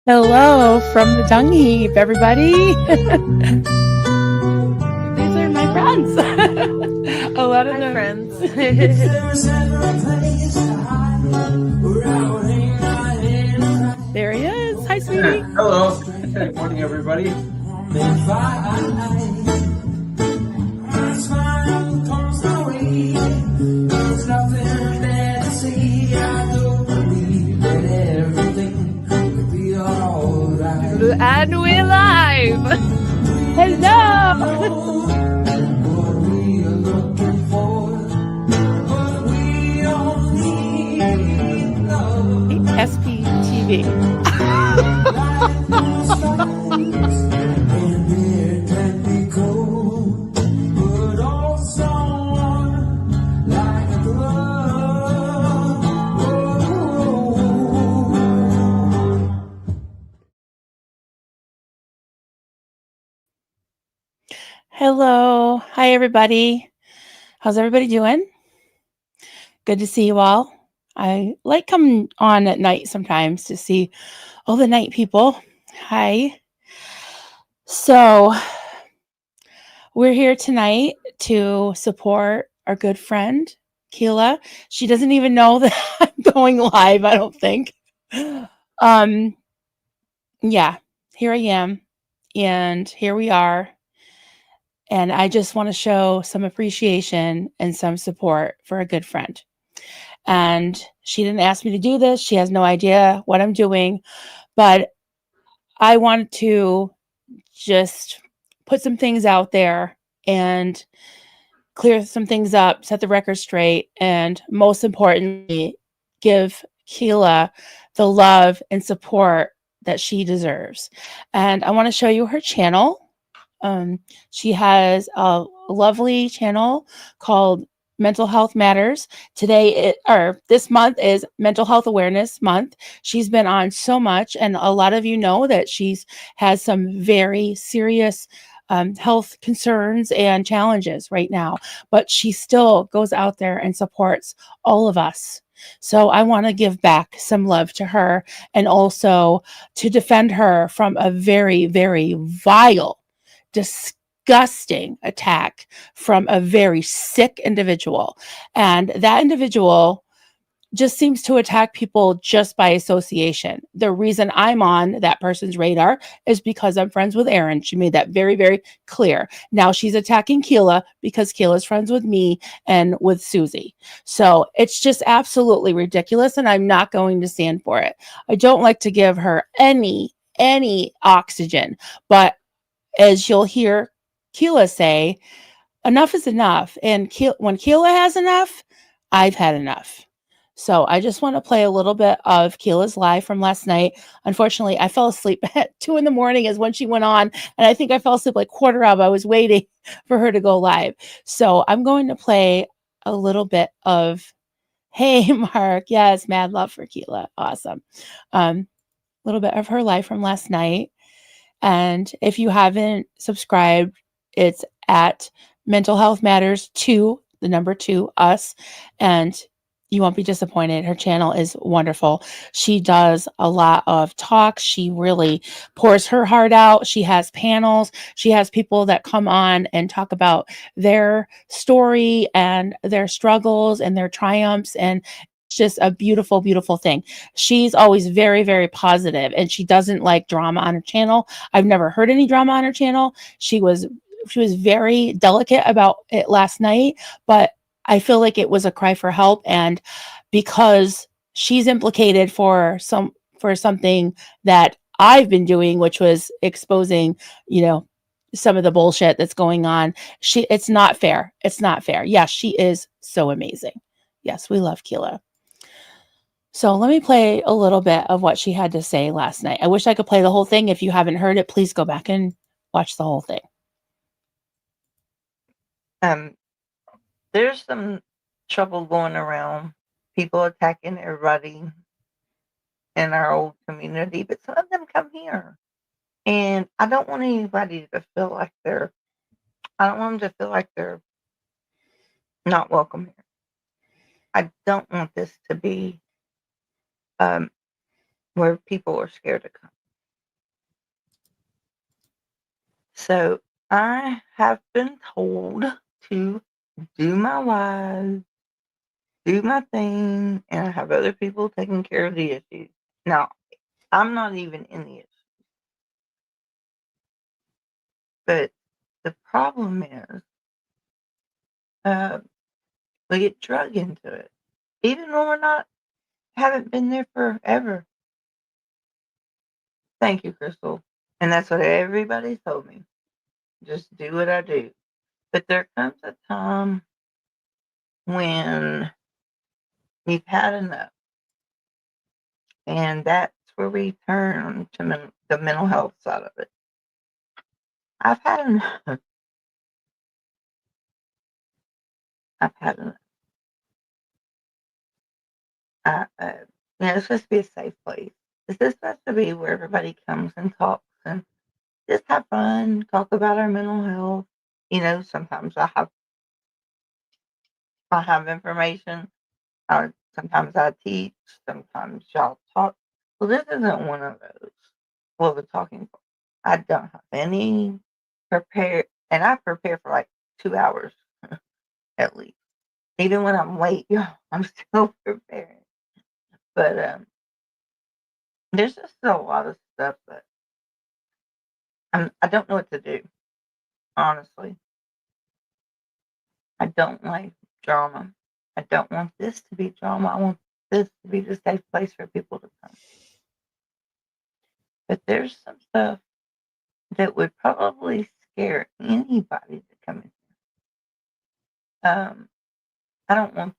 Hello from the dung heap, everybody. These are my friends. A lot of Hi, them. friends. There he is. Hi, sweetie. Hello. Good morning, everybody. And we're live. Hello. SPTV. Hello. Hi, everybody. How's everybody doing? Good to see you all. I like coming on at night sometimes to see all the night people. Hi. So, we're here tonight to support our good friend, Kila. She doesn't even know that I'm going live, I don't think. Yeah, here I am, and here we are. And I just want to show some appreciation and some support for a good friend. And she didn't ask me to do this. She has no idea what I'm doing, but I wanted to just put some things out there and clear some things up, set the record straight, and most importantly, give Kila the love and support that she deserves. And I want to show you her channel. She has a lovely channel called Mental Health Matters. This month is Mental Health Awareness Month. She's been on so much, and a lot of you know that she's has some very serious health concerns and challenges right now, but she still goes out there and supports all of us. So I want to give back some love to her and also to defend her from a very, very vile, disgusting attack from a very sick individual. And that individual just seems to attack people just by association. The reason I'm on that person's radar is because I'm friends with Erin. She made that very, very clear. Now she's attacking Kila because Kila's friends with me and with Susie. So it's just absolutely ridiculous, and I'm not going to stand for it. I don't like to give her any oxygen, but as you'll hear Kila say, enough is enough. And when Kila has enough, I've had enough. So I just want to play a little bit of Kila's live from last night. Unfortunately, I fell asleep at 2 in the morning is when she went on. And I think I fell asleep like quarter of. I was waiting for her to go live. So I'm going to play a little bit of, hey, Mark. Yes, mad love for Kila. Awesome. A little bit of her live from last night. And if you haven't subscribed, it's at Mental Health Matters 2, the number 2, us. And you won't be disappointed. Her channel is wonderful. She does a lot of talks. She really pours her heart out. She has panels. She has people that come on and talk about their story and their struggles and their triumphs. And it's just a beautiful, beautiful thing. She's always very, very positive, and she doesn't like drama on her channel. I've never heard any drama on her channel. She was very delicate about it last night, but I feel like it was a cry for help, and because she's implicated for something that I've been doing, which was exposing, some of the bullshit that's going on. It's not fair. It's not fair. Yes, she is so amazing. Yes, we love Kila. So let me play a little bit of what she had to say last night. I wish I could play the whole thing. If you haven't heard it, please go back and watch the whole thing. There's some trouble going around. People attacking everybody in our old community, but some of them come here. And I don't want anybody to feel like I don't want them to feel like they're not welcome here. I don't want this to be where people are scared to come. So I have been told to do my lives, do my thing, and I have other people taking care of the issues. Now, I'm not even in the issue. But the problem is, we get drug into it, even when we're not, haven't been there forever. Thank you, Crystal. And that's what everybody told me. Just do what I do. But there comes a time when you've had enough, and that's where we turn to the mental health side of it. I've had enough. I've had enough. It's supposed to be a safe place. This is supposed to be where everybody comes and talks and just have fun, talk about our mental health. Sometimes I have information. Sometimes I teach. Sometimes y'all talk. Well, this isn't one of those. Well, the talking. I don't have any prepared, and I prepare for like 2 hours at least. Even when I'm late, I'm still preparing. But there's just a lot of stuff that I don't know what to do. Honestly, I don't like drama. I don't want this to be drama. I want this to be the safe place for people to come. But there's some stuff that would probably scare anybody to come in here. I don't want that.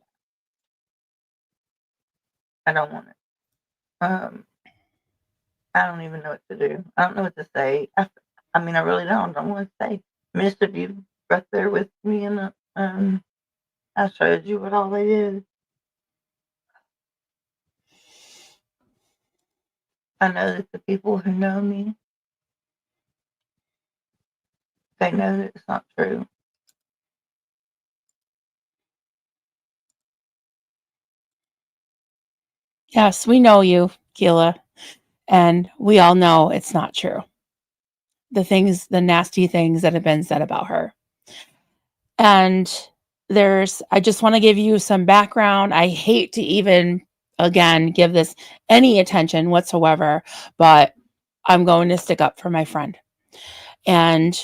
I don't want it. I don't even know what to do. I don't know what to say. I mean, I really don't. I don't know what to say. Mister, you right there with me, and I showed you what all they did. I know that the people who know me, they know that it's not true. Yes, we know you, Kila, and we all know it's not true. The nasty things that have been said about her. And I just want to give you some background. I hate to even, again, give this any attention whatsoever, but I'm going to stick up for my friend. And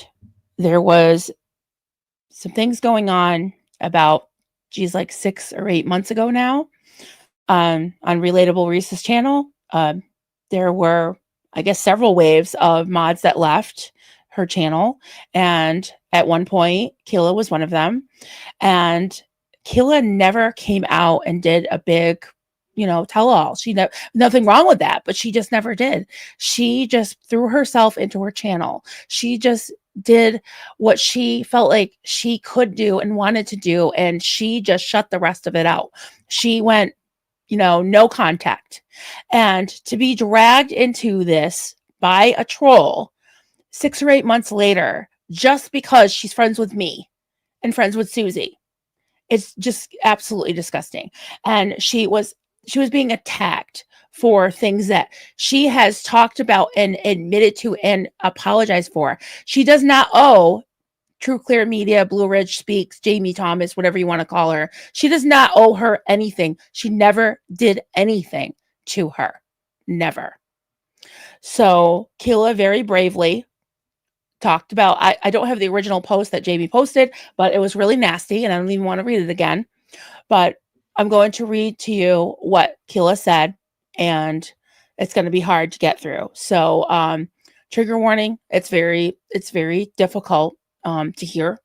there was some things going on about, like 6 or 8 months ago now, on Relatable Reese's channel. There were, I guess, several waves of mods that left her channel. And at one point, Kila was one of them. And Kila never came out and did a big, tell all. Nothing wrong with that, but she just never did. She just threw herself into her channel. She just did what she felt like she could do and wanted to do. And she just shut the rest of it out. She went, no contact. And to be dragged into this by a troll 6 or 8 months later, just because she's friends with me and friends with Susie, it's just absolutely disgusting. And she was being attacked for things that she has talked about and admitted to and apologized for. She does not owe True Clear Media, Blue Ridge Speaks, Jamie Thomas, whatever you want to call her. She does not owe her anything. She never did anything to her. Never. So Kila very bravely talked about, I don't have the original post that Jamie posted, but it was really nasty and I don't even want to read it again. But I'm going to read to you what Kila said, and it's going to be hard to get through. So trigger warning, it's very difficult to hear,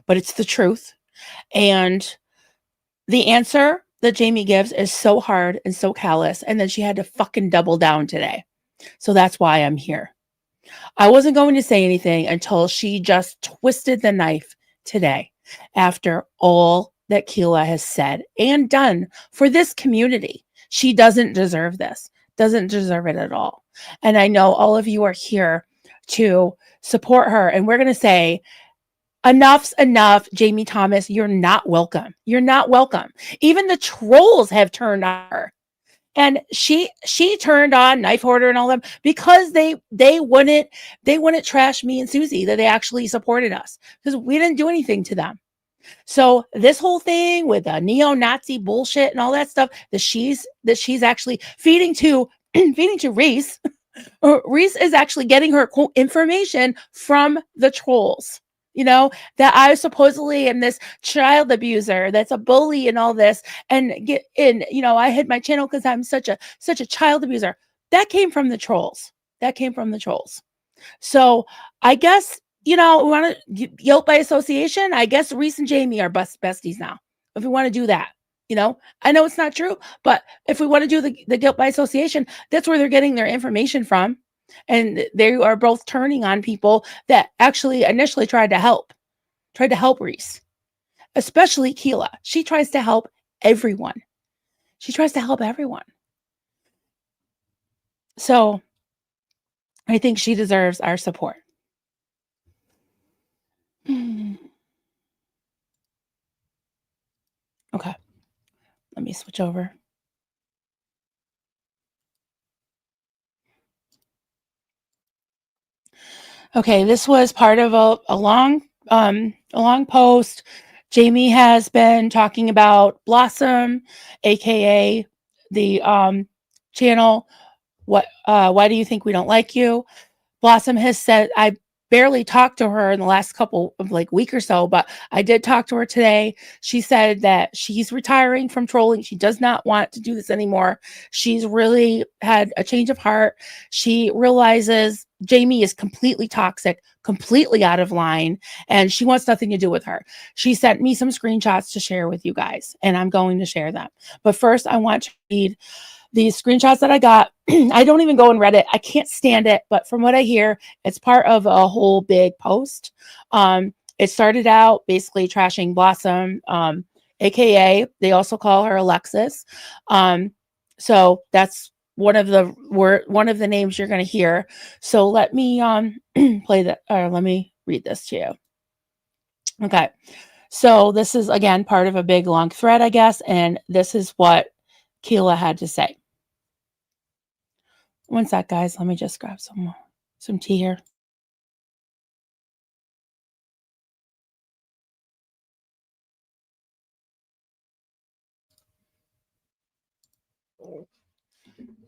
but it's the truth. And the answer that Jamie gives is so hard and so callous, and then she had to fucking double down today. So that's why I'm here. I wasn't going to say anything until she just twisted the knife today, after all that Kila has said and done for this community. She doesn't deserve this, doesn't deserve it at all. And I know all of you are here to support her. And we're going to say, enough's enough, Jamie Thomas. You're not welcome. You're not welcome. Even the trolls have turned on her. And she turned on Knife Hoarder and all them because they wouldn't trash me and Susie, that they actually supported us because we didn't do anything to them. So this whole thing with neo-Nazi bullshit and all that stuff that she's actually feeding to feeding to Reese. Reese is actually getting her quote information from the trolls. You know, that I supposedly am this child abuser, that's a bully and all this, and get in, you know, I hid my channel because I'm such a child abuser. That came from the trolls. That came from the trolls. So I guess, you know, we want to guilt by association. I guess Reese and Jamie are besties now. If we want to do that, you know, I know it's not true, but if we want to do the guilt by association, that's where they're getting their information from. And they are both turning on people that actually initially tried to help Reese, especially Kila. She tries to help everyone. She tries to help everyone. So I think she deserves our support. Okay. Let me switch over. Okay, this was part of a long post. Jamie has been talking about Blossom, aka the channel. Why do you think we don't like you? Blossom has said, I barely talked to her in the last couple of week or so, but I did talk to her today. She said that she's retiring from trolling. She does not want to do this anymore. She's really had a change of heart. She realizes Jamie is completely toxic, completely out of line, and she wants nothing to do with her. She sent me some screenshots to share with you guys, and I'm going to share them. But first, I want to read these screenshots that I got. I don't even go and read it. I can't stand it. But from what I hear, it's part of a whole big post. It started out basically trashing Blossom, aka they also call her Alexis. So that's one of the names you're going to hear. So let me play that, or let me read this to you. Okay. So this is again part of a big long thread, I guess, and this is what Kila had to say. One sec, guys. Let me just grab some tea here.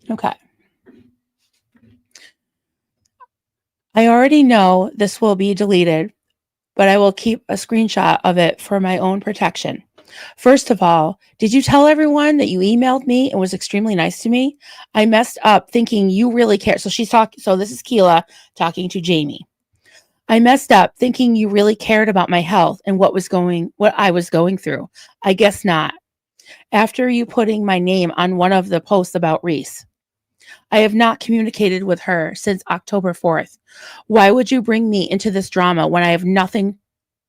Okay. I already know this will be deleted, but I will keep a screenshot of it for my own protection. First of all, did you tell everyone that you emailed me and was extremely nice to me? I messed up thinking you really care. So she's talking. So this is Kila talking to Jamie. I messed up thinking you really cared about my health and what I was going through. I guess not. After you putting my name on one of the posts about Reese, I have not communicated with her since October 4th. Why would you bring me into this drama when I have nothing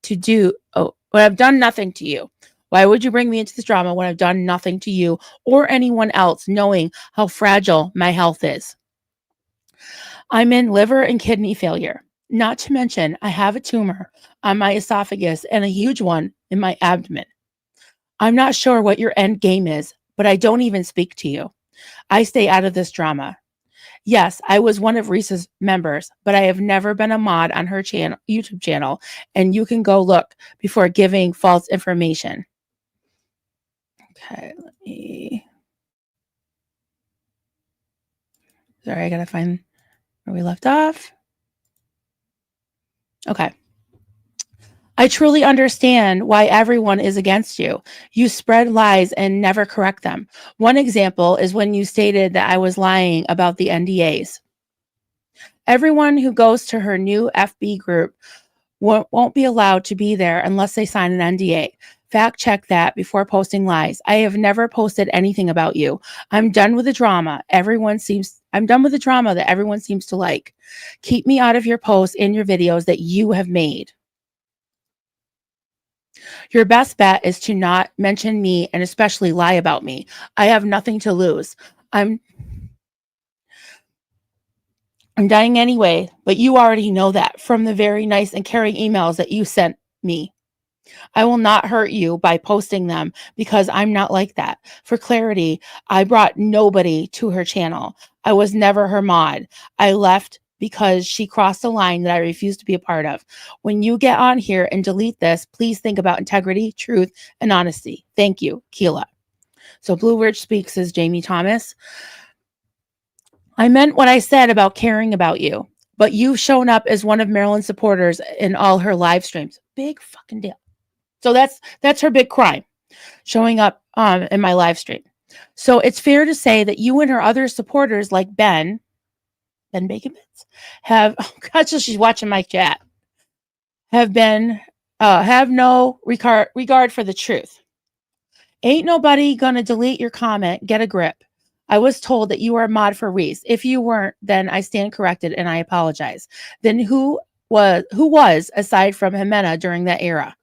to do? Oh, when I've done nothing to you. Why would you bring me into this drama when I've done nothing to you or anyone else, knowing how fragile my health is? I'm in liver and kidney failure. Not to mention, I have a tumor on my esophagus and a huge one in my abdomen. I'm not sure what your end game is, but I don't even speak to you. I stay out of this drama. Yes, I was one of Reese's members, but I have never been a mod on her YouTube channel, and you can go look before giving false information. Okay, let me. Sorry, I gotta find where we left off. Okay. I truly understand why everyone is against you. You spread lies and never correct them. One example is when you stated that I was lying about the NDAs. Everyone who goes to her new FB group won't be allowed to be there unless they sign an NDA. Fact check that before posting lies. I have never posted anything about you. I'm done with the drama. I'm done with the drama that everyone seems to like. Keep me out of your posts and your videos that you have made. Your best bet is to not mention me and especially lie about me. I have nothing to lose. I'm dying anyway, but you already know that from the very nice and caring emails that you sent me. I will not hurt you by posting them because I'm not like that. For clarity, I brought nobody to her channel. I was never her mod. I left because she crossed a line that I refuse to be a part of. When you get on here and delete this, please think about integrity, truth, and honesty. Thank you, Kila. So Blue Ridge Speaks is Jamie Thomas. I meant what I said about caring about you, but you've shown up as one of Marilyn's supporters in all her live streams. Big fucking deal. So that's her big crime, showing up in my live stream. So it's fair to say that you and her other supporters, like Ben Bacon Bits, have God, so she's watching my chat, have no regard for the truth. Ain't nobody gonna delete your comment. Get a grip. I was told that you were a mod for Reese. If you weren't, then I stand corrected and I apologize. Then who was aside from Jimena during that era?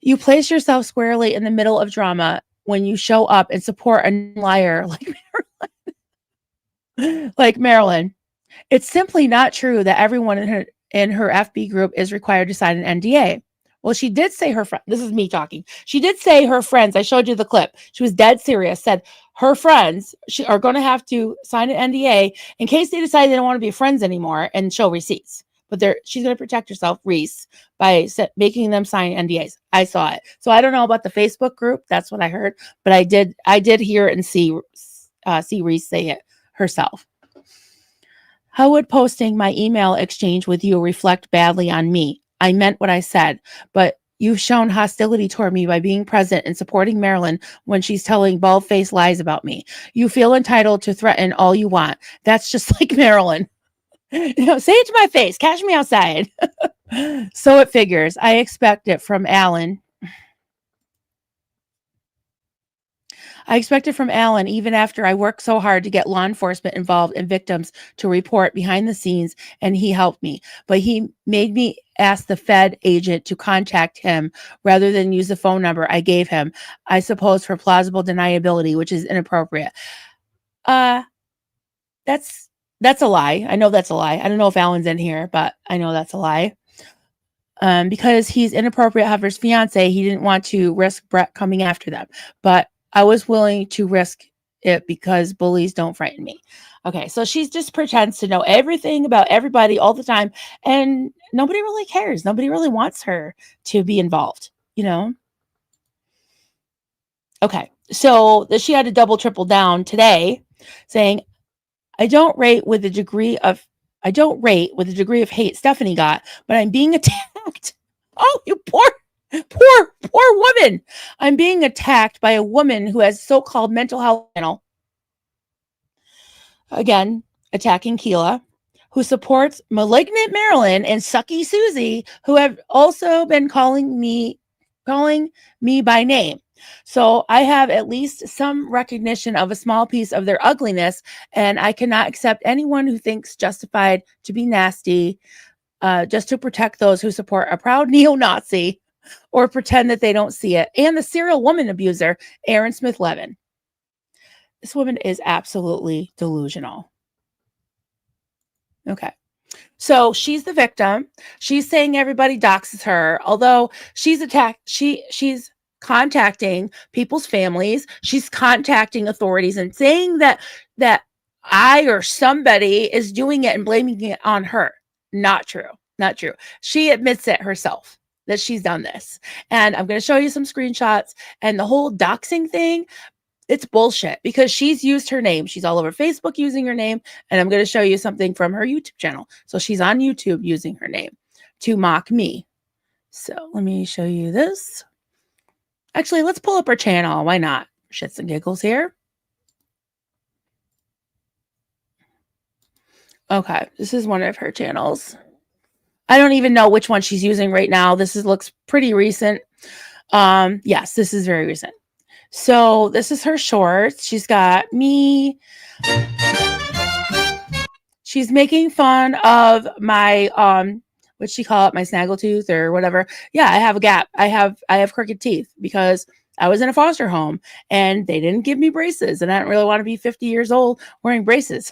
You place yourself squarely in the middle of drama when you show up and support a liar like Marilyn. It's simply not true that everyone in her FB group is required to sign an NDA. Well, she did say her friend. This is me talking. She did say her friends. I showed you the clip. She was dead serious. Said her friends are going to have to sign an NDA in case they decide they don't want to be friends anymore and show receipts. But she's going to protect herself, Reese, by making them sign NDAs. I saw it. So I don't know about the Facebook group. That's what I heard. But I did hear it and see Reese say it herself. How would posting my email exchange with you reflect badly on me? I meant what I said, but you've shown hostility toward me by being present and supporting Marilyn when she's telling bald-faced lies about me. You feel entitled to threaten all you want. That's just like Marilyn. Say it to my face. Catch me outside. So it figures. I expect it from Alan. Even after I worked so hard to get law enforcement involved and victims to report behind the scenes, and he helped me. But he made me ask the Fed agent to contact him rather than use the phone number I gave him, I suppose for plausible deniability, which is inappropriate. That's a lie. I know that's a lie. I don't know if Alan's in here, but I know that's a lie. Because he's inappropriate Hover's fiance, he didn't want to risk Brett coming after them. But I was willing to risk it because bullies don't frighten me. Okay, so she just pretends to know everything about everybody all the time, and nobody really cares. Nobody really wants her to be involved, you know? Okay, so she had to double, triple down today, saying, I don't rate with the degree of hate Stephanie got, but I'm being attacked. Oh, you poor woman. I'm being attacked by a woman who has so-called mental health channel. Again, attacking Kila, who supports malignant Marilyn and sucky Susie, who have also been calling me by name. So I have at least some recognition of a small piece of their ugliness, and I cannot accept anyone who thinks justified to be nasty just to protect those who support a proud neo-Nazi or pretend that they don't see it. And the serial woman abuser, Aaron Smith-Levin. This woman is absolutely delusional. Okay. So she's the victim. She's saying everybody doxes her, although she's she's contacting people's families. She's contacting authorities and saying that I or somebody is doing it and blaming it on her. Not true. Not true. She admits it herself that she's done this. And I'm going to show you some screenshots, and the whole doxing thing, it's bullshit because she's used her name. She's all over Facebook using her name. And I'm going to show you something from her YouTube channel. So she's on YouTube using her name to mock me. So let me show you this. Actually, let's pull up her channel. Why not? Shits and giggles here. Okay, this is one of her channels. I don't even know which one she's using right now. Looks pretty recent. Yes, this is very recent. So this is her shorts. She's got me. She's making fun of my what'd she call it? My snaggletooth or whatever. Yeah, I have a gap. I have crooked teeth because I was in a foster home and they didn't give me braces, and I don't really want to be 50 years old wearing braces.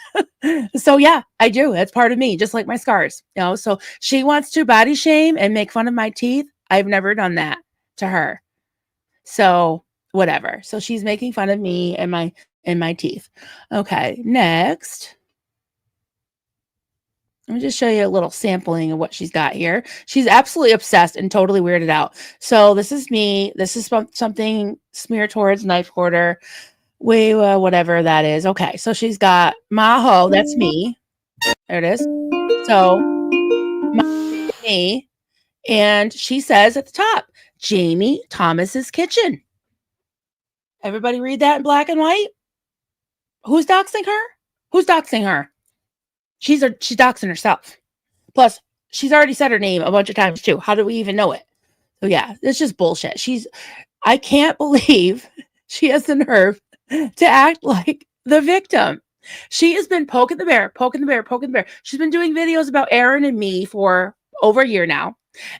So yeah, I do. That's part of me, just like my scars. You know, so she wants to body shame and make fun of my teeth. I've never done that to her. So whatever. So she's making fun of me and my teeth. Okay, next. Let me just show you a little sampling of what she's got here. She's absolutely obsessed and totally weirded out. So this is me. This is something smeared towards knife quarter. Whatever that is. Okay, so she's got Maho. That's me. There it is. So me, and she says at the top, Jamie Thomas's kitchen. Everybody read that in black and white. Who's doxing her? Who's doxing her? She's doxing herself. Plus, she's already said her name a bunch of times too. How do we even know it? So yeah, it's just bullshit. I can't believe she has the nerve to act like the victim. She has been poking the bear. She's been doing videos about Aaron and me for over a year now.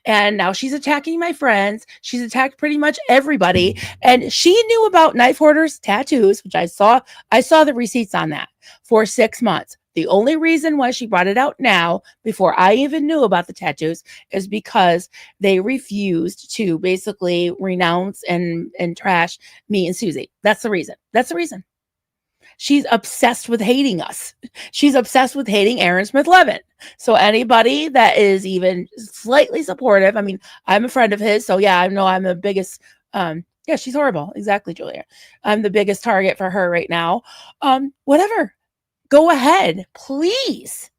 And now she's attacking my friends. She's attacked pretty much everybody. And she knew about knife hoarders' tattoos, which I saw the receipts on that for 6 months. The only reason why she brought it out now, before I even knew about the tattoos, is because they refused to basically renounce and trash me and Susie. That's the reason. She's obsessed with hating us. She's obsessed with hating Aaron Smith-Levin. So anybody that is even slightly supportive, I mean, I'm a friend of his, so yeah, I know I'm the biggest, yeah, she's horrible. Exactly, Julia. I'm the biggest target for her right now. Whatever. Go ahead. Please,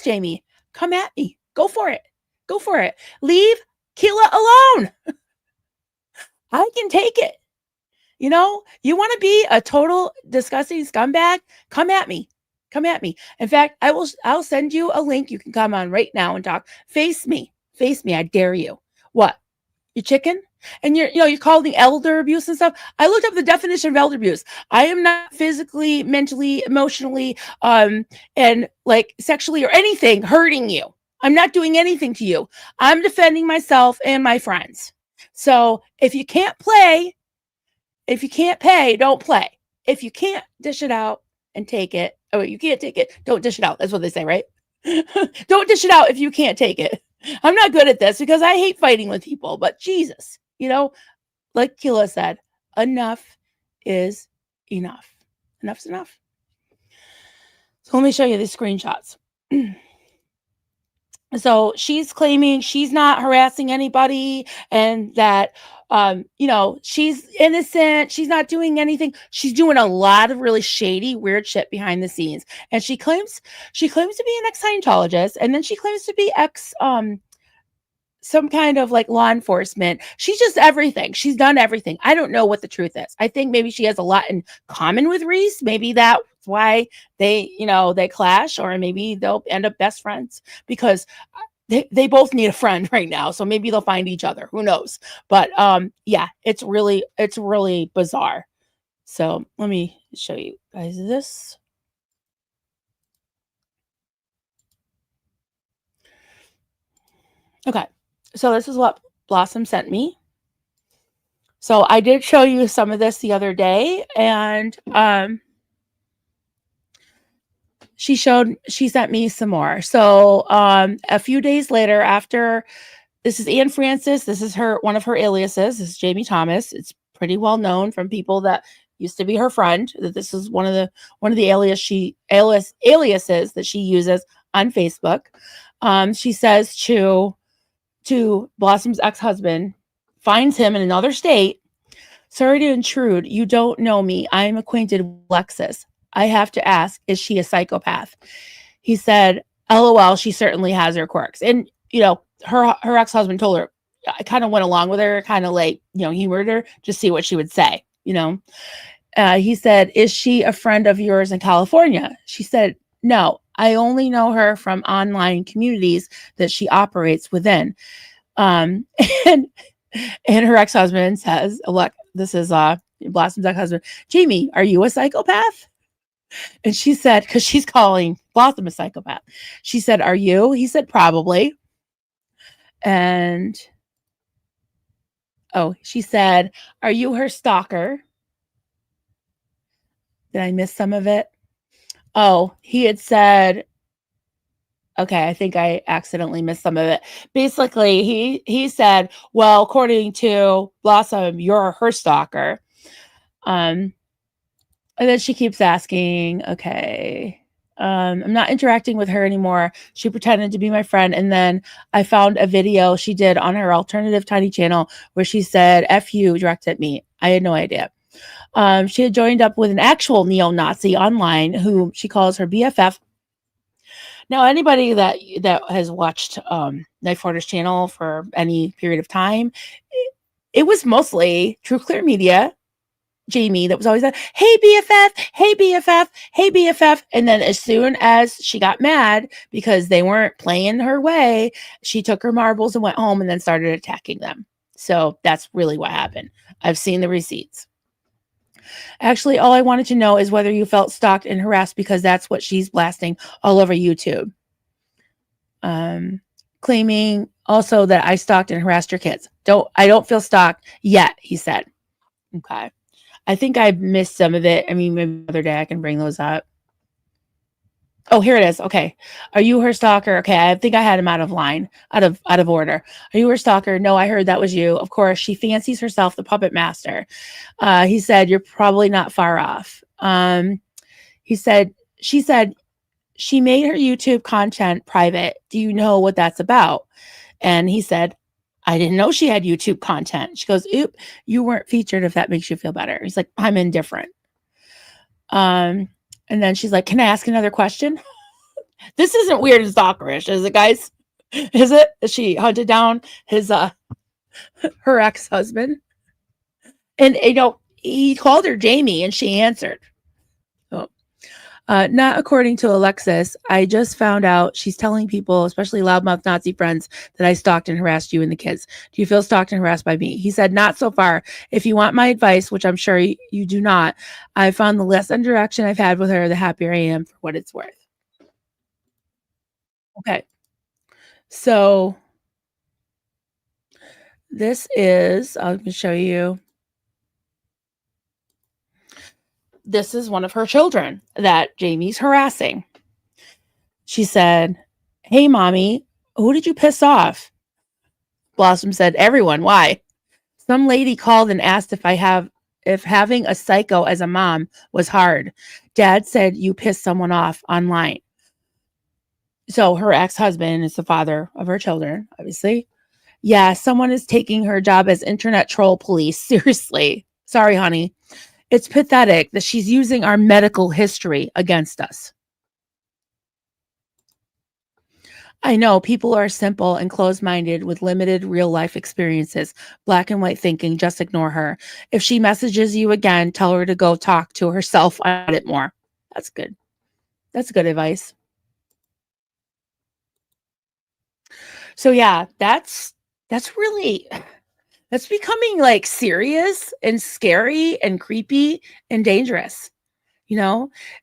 Jamie, come at me. Go for it. Leave Kila alone. I can take it. You know, you want to be a total disgusting scumbag? Come at me. In fact, I'll send you a link. You can come on right now and talk. Face me. I dare you. What? You chicken? And you're calling elder abuse and stuff. I looked up the definition of elder abuse. I am not physically, mentally, emotionally, and like sexually or anything hurting you. I'm not doing anything to you. I'm defending myself and my friends. So if you can't pay, don't play. If you can't dish it out and take it, you can't take it, don't dish it out. That's what they say, right? Don't dish it out if you can't take it. I'm not good at this because I hate fighting with people, but Jesus, like Kila said, enough is enough. Enough's enough. So let me show you these screenshots. So she's claiming she's not harassing anybody and that, she's innocent. She's not doing anything. She's doing a lot of really shady, weird shit behind the scenes. And she claims to be an ex-Scientologist. And then she claims to be some kind of like law enforcement. She's just everything. She's done everything. I don't know what the truth is. I think maybe she has a lot in common with Reese. Maybe that's why they clash, or maybe they'll end up best friends because they both need a friend right now. So maybe they'll find each other. Who knows? But yeah, it's really bizarre. So let me show you guys this. Okay. So this is what Blossom sent me. So I did show you some of this the other day, and she sent me some more. So a few days later, after this is Anne Francis, this is one of her aliases. This is Jamie Thomas. It's pretty well known from people that used to be her friend that this is one of the aliases that she uses on Facebook. She says to Blossom's ex-husband, finds him in another state. Sorry to intrude. You don't know me. I'm acquainted with Alexis. I have to ask, is she a psychopath? He said, LOL, she certainly has her quirks. And, her ex-husband told her, I kind of went along with her, kind of like, humored her, just see what she would say, He said, is she a friend of yours in California? She said, no, I only know her from online communities that she operates within. And her ex-husband says, look, this is Blossom's ex-husband, Jamie, are you a psychopath? And she said, because she's calling Blossom a psychopath. She said, are you? He said, probably. And she said, are you her stalker? Did I miss some of it? He had said, Okay, I think I accidentally missed some of it. Basically, he said, "Well, according to Blossom, you're her stalker." And then she keeps asking, "Okay, I'm not interacting with her anymore. She pretended to be my friend, and then I found a video she did on her alternative tiny channel where she said F you directed at me. I had no idea." She had joined up with an actual neo-Nazi online who she calls her BFF. Now, anybody that has watched Knife Hoarder's channel for any period of time, it was mostly True Clear Media, Jamie, that was always like, "Hey BFF, hey BFF, hey BFF." And then as soon as she got mad because they weren't playing her way, she took her marbles and went home and then started attacking them. So that's really what happened. I've seen the receipts. Actually, all I wanted to know is whether you felt stalked and harassed, because that's what she's blasting all over YouTube. Claiming also that I stalked and harassed your kids. I don't feel stalked yet, he said. Okay. I think I missed some of it. I mean, maybe another day I can bring those up. Oh, here it is. Okay. Are you her stalker? Okay. I think I had him out of line, out of order. Are you her stalker? No, I heard that was you. Of course, she fancies herself the puppet master. He said, you're probably not far off. She said, she made her YouTube content private. Do you know what that's about? And he said, I didn't know she had YouTube content. She goes, oop, you weren't featured, if that makes you feel better. He's like, I'm indifferent. And then she's like, can I ask another question? This isn't weird and stalkerish, is it, guys? Is it? She hunted down his her ex-husband. And he called her Jamie and she answered. Not according to Alexis. I just found out she's telling people, especially loudmouth Nazi friends, that I stalked and harassed you and the kids. Do you feel stalked and harassed by me? He said, not so far. If you want my advice, which I'm sure you do not, I found the less interaction I've had with her, the happier I am, for what it's worth. Okay. So this is, I'm going to show you. This is one of her children that Jamie's harassing. She said, hey, mommy, who did you piss off? Blossom said, everyone. Why? Some lady called and asked if having a psycho as a mom was hard. Dad said you pissed someone off online. So her ex-husband is the father of her children, obviously. Yeah, someone is taking her job as internet troll police. Seriously. Sorry, honey. It's pathetic that she's using our medical history against us. I know people are simple and closed-minded with limited real-life experiences. Black and white thinking, just ignore her. If she messages you again, tell her to go talk to herself on it more. That's good. That's good advice. So yeah, that's becoming like serious and scary and creepy and dangerous.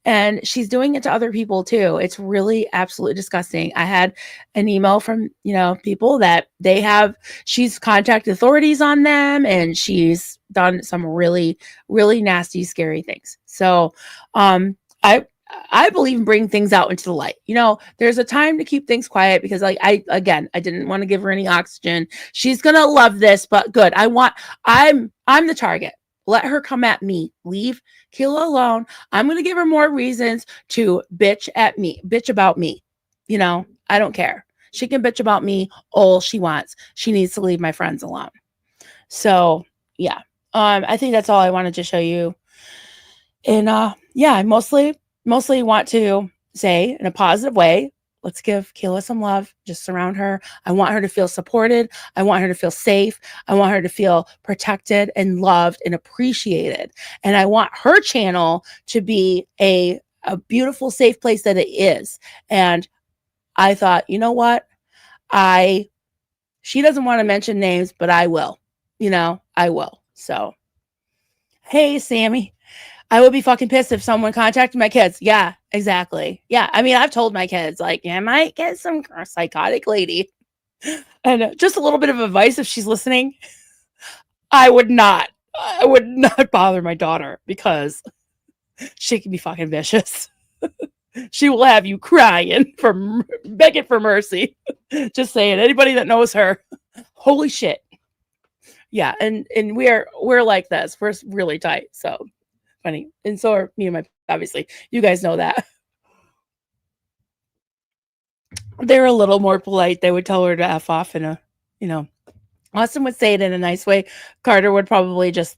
And she's doing it to other people too. It's really absolutely disgusting. I had an email from, people that she's contacted authorities on them, and she's done some really, really nasty, scary things. So, I believe in bringing things out into the light. There's a time to keep things quiet, because I didn't want to give her any oxygen. She's going to love this, but good. I'm the target. Let her come at me. Leave Kila alone. I'm going to give her more reasons to bitch about me. I don't care. She can bitch about me all she wants. She needs to leave my friends alone. So, yeah. I think that's all I wanted to show you. And I mostly want to say in a positive way, let's give Kila some love. Just surround her. I want her to feel supported. I want her to feel safe. I want her to feel protected and loved and appreciated. And I want her channel to be a beautiful, safe place that it is. And I thought, you know what? She doesn't want to mention names, but I will. I will. So, hey, Sammy. I would be fucking pissed if someone contacted my kids. Yeah, exactly. Yeah, I mean, I've told my kids, like, I might get some psychotic lady. And just a little bit of advice, if she's listening, I would not bother my daughter, because she can be fucking vicious. She will have you crying begging for mercy. Just saying, anybody that knows her, holy shit. Yeah, and we're like this. We're really tight. So funny. And so are me and my, obviously. You guys know that. They're a little more polite. They would tell her to F off in a, Austin would say it in a nice way. Carter would probably just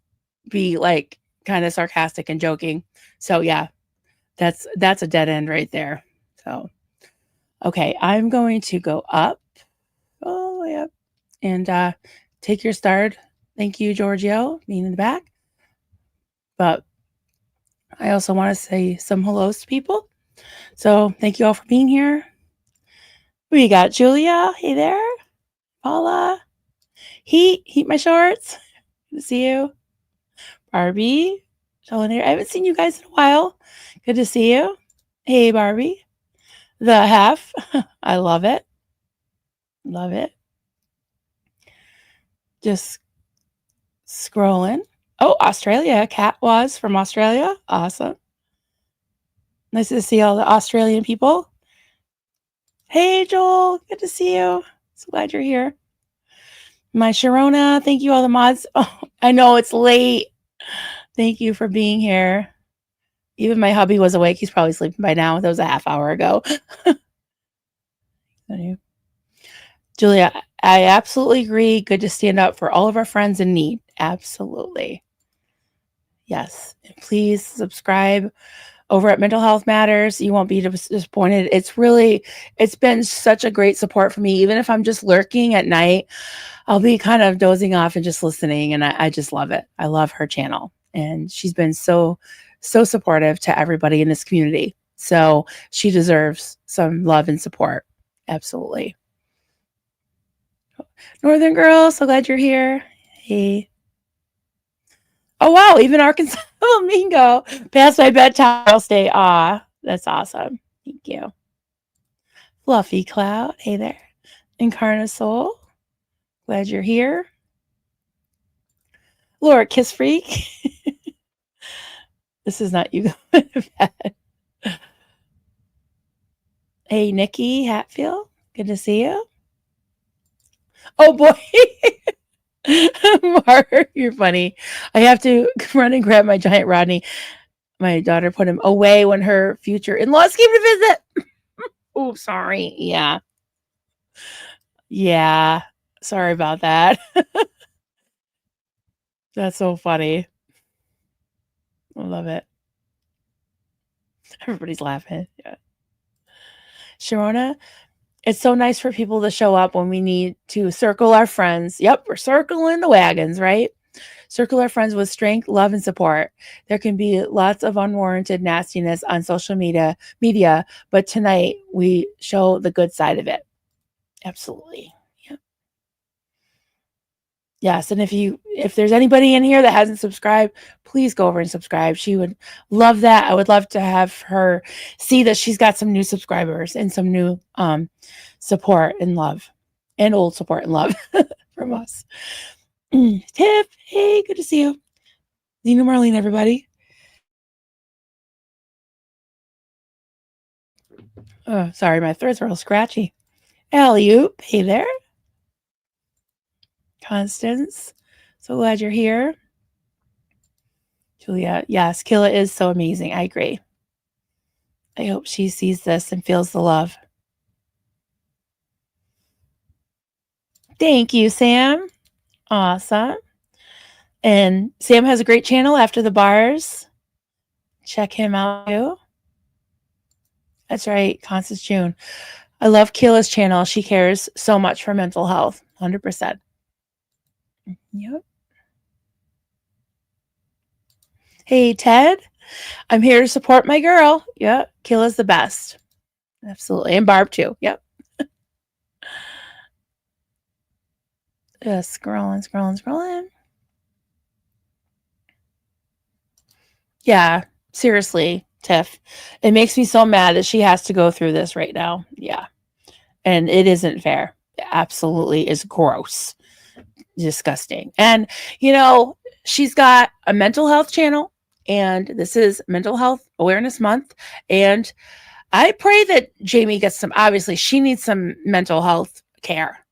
be like kind of sarcastic and joking. So yeah, that's a dead end right there. So okay, I'm going to go up all the way up and take your start. Thank you, Giorgio, being in the back. But I also want to say some hellos to people. So thank you all for being here. We got Julia. Hey there. Paula. Heat my shorts. Good to see you. Barbie. I haven't seen you guys in a while. Good to see you. Hey, Barbie. The half. I love it. Love it. Just scrolling. Oh, Australia. Kat was from Australia. Awesome. Nice to see all the Australian people. Hey, Joel. Good to see you. So glad you're here. My Sharona. Thank you, all the mods. Oh, I know it's late. Thank you for being here. Even my hubby was awake. He's probably sleeping by now. That was a half hour ago. Julia, I absolutely agree. Good to stand up for all of our friends in need. Absolutely. Yes. And please subscribe over at Mental Health Matters. You won't be disappointed. It's been such a great support for me. Even if I'm just lurking at night, I'll be kind of dozing off and just listening. And I just love it. I love her channel. And she's been so supportive to everybody in this community. So she deserves some love and support. Absolutely. Northern Girl, so glad you're here. Hey. Oh, wow. Even Arkansas Flamingo. Past my bedtime, I'll stay. Aw, that's awesome. Thank you. Fluffy Cloud. Hey there. Incarnate Soul. Glad you're here. Laura Kiss Freak. This is not you going to bed. Hey, Nikki Hatfield. Good to see you. Oh, boy. Mark, you're funny. I have to run and grab my giant Rodney. My daughter put him away when her future in-laws came to visit. Oh, sorry. Yeah. Yeah. Sorry about that. That's so funny. I love it. Everybody's laughing. Yeah. Sharona, it's so nice for people to show up when we need to circle our friends. Yep, we're circling the wagons, right? Circle our friends with strength, love, and support. There can be lots of unwarranted nastiness on social media, but tonight we show the good side of it. Absolutely. Yep. Yes, and if there's anybody in here that hasn't subscribed, please go over and subscribe. She would love that. I would love to have her see that she's got some new subscribers and some new support and love, and old support and love from us. Tiff, hey, good to see you. Zena Marlene, everybody. Oh, sorry, my throat's real scratchy. Alley-oop, hey there. Constance, so glad you're here. Julia, yes, Kila is so amazing. I agree. I hope she sees this and feels the love. Thank you, Sam. Awesome. And Sam has a great channel, After the Bars. Check him out too. That's right, Constance June. I love Kila's channel. She cares so much for mental health. 100%. Yep. Hey, Ted. I'm here to support my girl. Yep. Kila's the best. Absolutely. And Barb too. Yep. Just scrolling. Yeah. Seriously, Tiff. It makes me so mad that she has to go through this right now. Yeah. And it isn't fair. It absolutely is gross. Disgusting. And, she's got a mental health channel, and this is Mental Health Awareness Month. And I pray that Jamie gets some, obviously she needs some mental health care,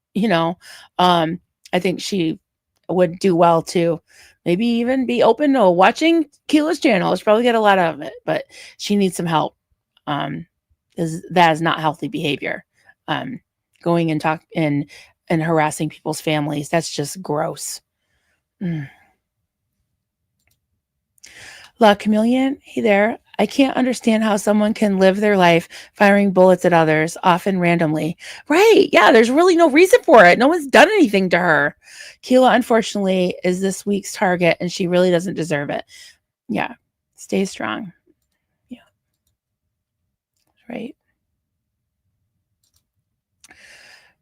I think she would do well to maybe even be open to watching Kila's channel. She'll probably get a lot out of it, but she needs some help. That is not healthy behavior. Going and and harassing people's families. That's just gross. La Chameleon, hey there. I can't understand how someone can live their life firing bullets at others, often randomly. Right. Yeah, there's really no reason for it. No one's done anything to her. Kila, unfortunately, is this week's target, and she really doesn't deserve it. Yeah. Stay strong. Yeah. Right.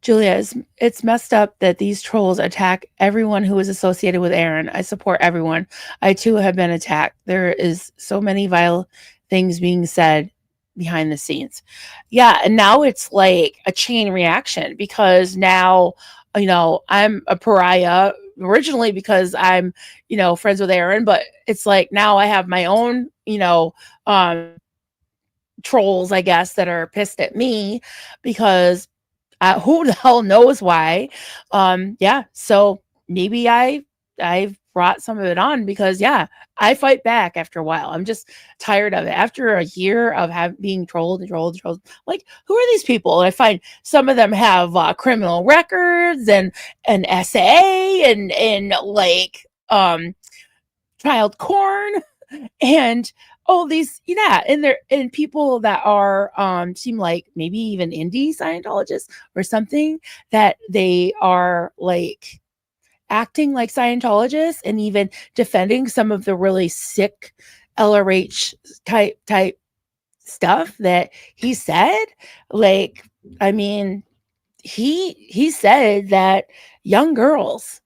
Julia, it's messed up that these trolls attack everyone who is associated with Aaron. I support everyone. I too have been attacked. There is so many vile things being said behind the scenes. Yeah, and now it's like a chain reaction because now, I'm a pariah originally because I'm, friends with Aaron, but it's like now I have my own, trolls, I guess, that are pissed at me because who the hell knows why? Yeah. So maybe I've brought some of it on because I fight back after a while. I'm just tired of it. After a year of being trolled, like who are these people? And I find some of them have criminal records and an SA and like child corn and all these, and people that are seem like maybe even indie Scientologists or something, that they are like acting like Scientologists and even defending some of the really sick LRH type stuff that he said. Like, I mean, he said that young girls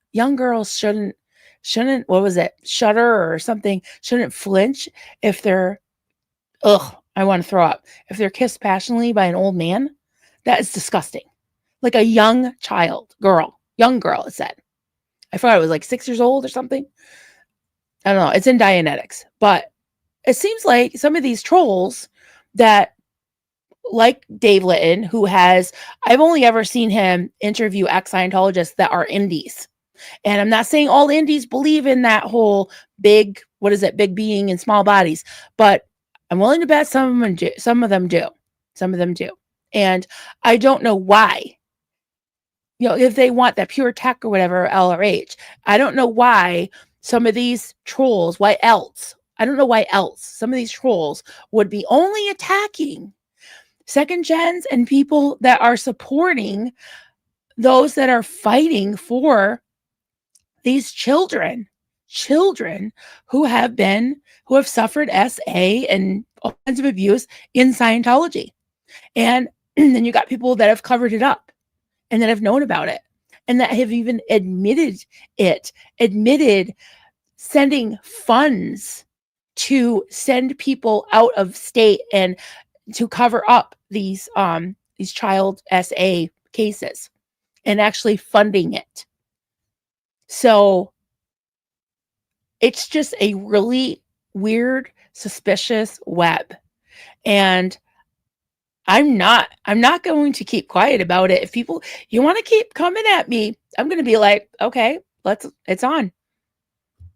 shouldn't, what was it, shudder or something, shouldn't flinch if they're, I want to throw up, if they're kissed passionately by an old man. That is disgusting. Like a young young girl, it said. I thought it was like 6 years old or something. I don't know. It's in Dianetics. But it seems like some of these trolls that, like Dave Litton, who I've only ever seen him interview ex-Scientologists that are indies. And I'm not saying all indies believe in that whole big being and small bodies, but I'm willing to bet some of them do. And I don't know why, if they want that pure tech or whatever, LRH, I don't know why some of these trolls, I don't know why else some of these trolls would be only attacking second gens and people that are supporting those that are fighting for these children who have suffered SA and all kinds of abuse in Scientology. And then you got people that have covered it up and that have known about it and that have even admitted sending funds to send people out of state and to cover up these child SA cases and actually funding it. So it's just a really weird, suspicious web. And I'm not going to keep quiet about it. If you want to keep coming at me, I'm going to be like, okay, it's on.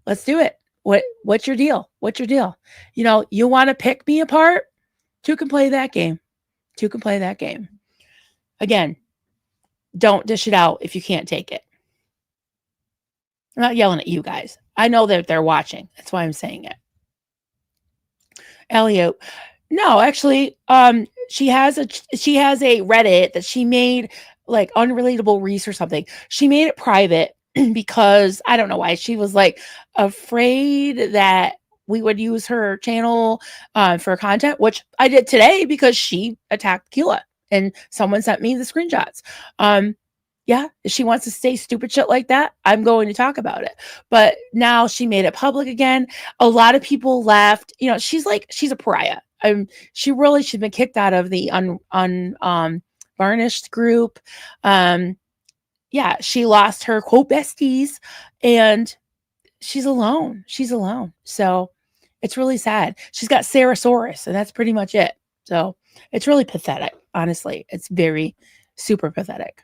Let's do it. What's your deal? You want to pick me apart? Two can play that game. Again, don't dish it out if you can't take it. I'm not yelling at you guys. I know that they're watching. That's why I'm saying it. Elliot. No, actually, she has a Reddit that she made, like Unrelatable Reese or something. She made it private because I don't know why. She was like afraid that we would use her channel for content, which I did today because she attacked Kila and someone sent me the screenshots. Yeah, if she wants to say stupid shit like that, I'm going to talk about it. But now she made it public again. A lot of people left. She's a pariah. She's been kicked out of the varnished group. Yeah, she lost her quote besties and she's alone. So it's really sad. She's got Sarasaurus and that's pretty much it. So It's really pathetic, honestly. It's very super pathetic.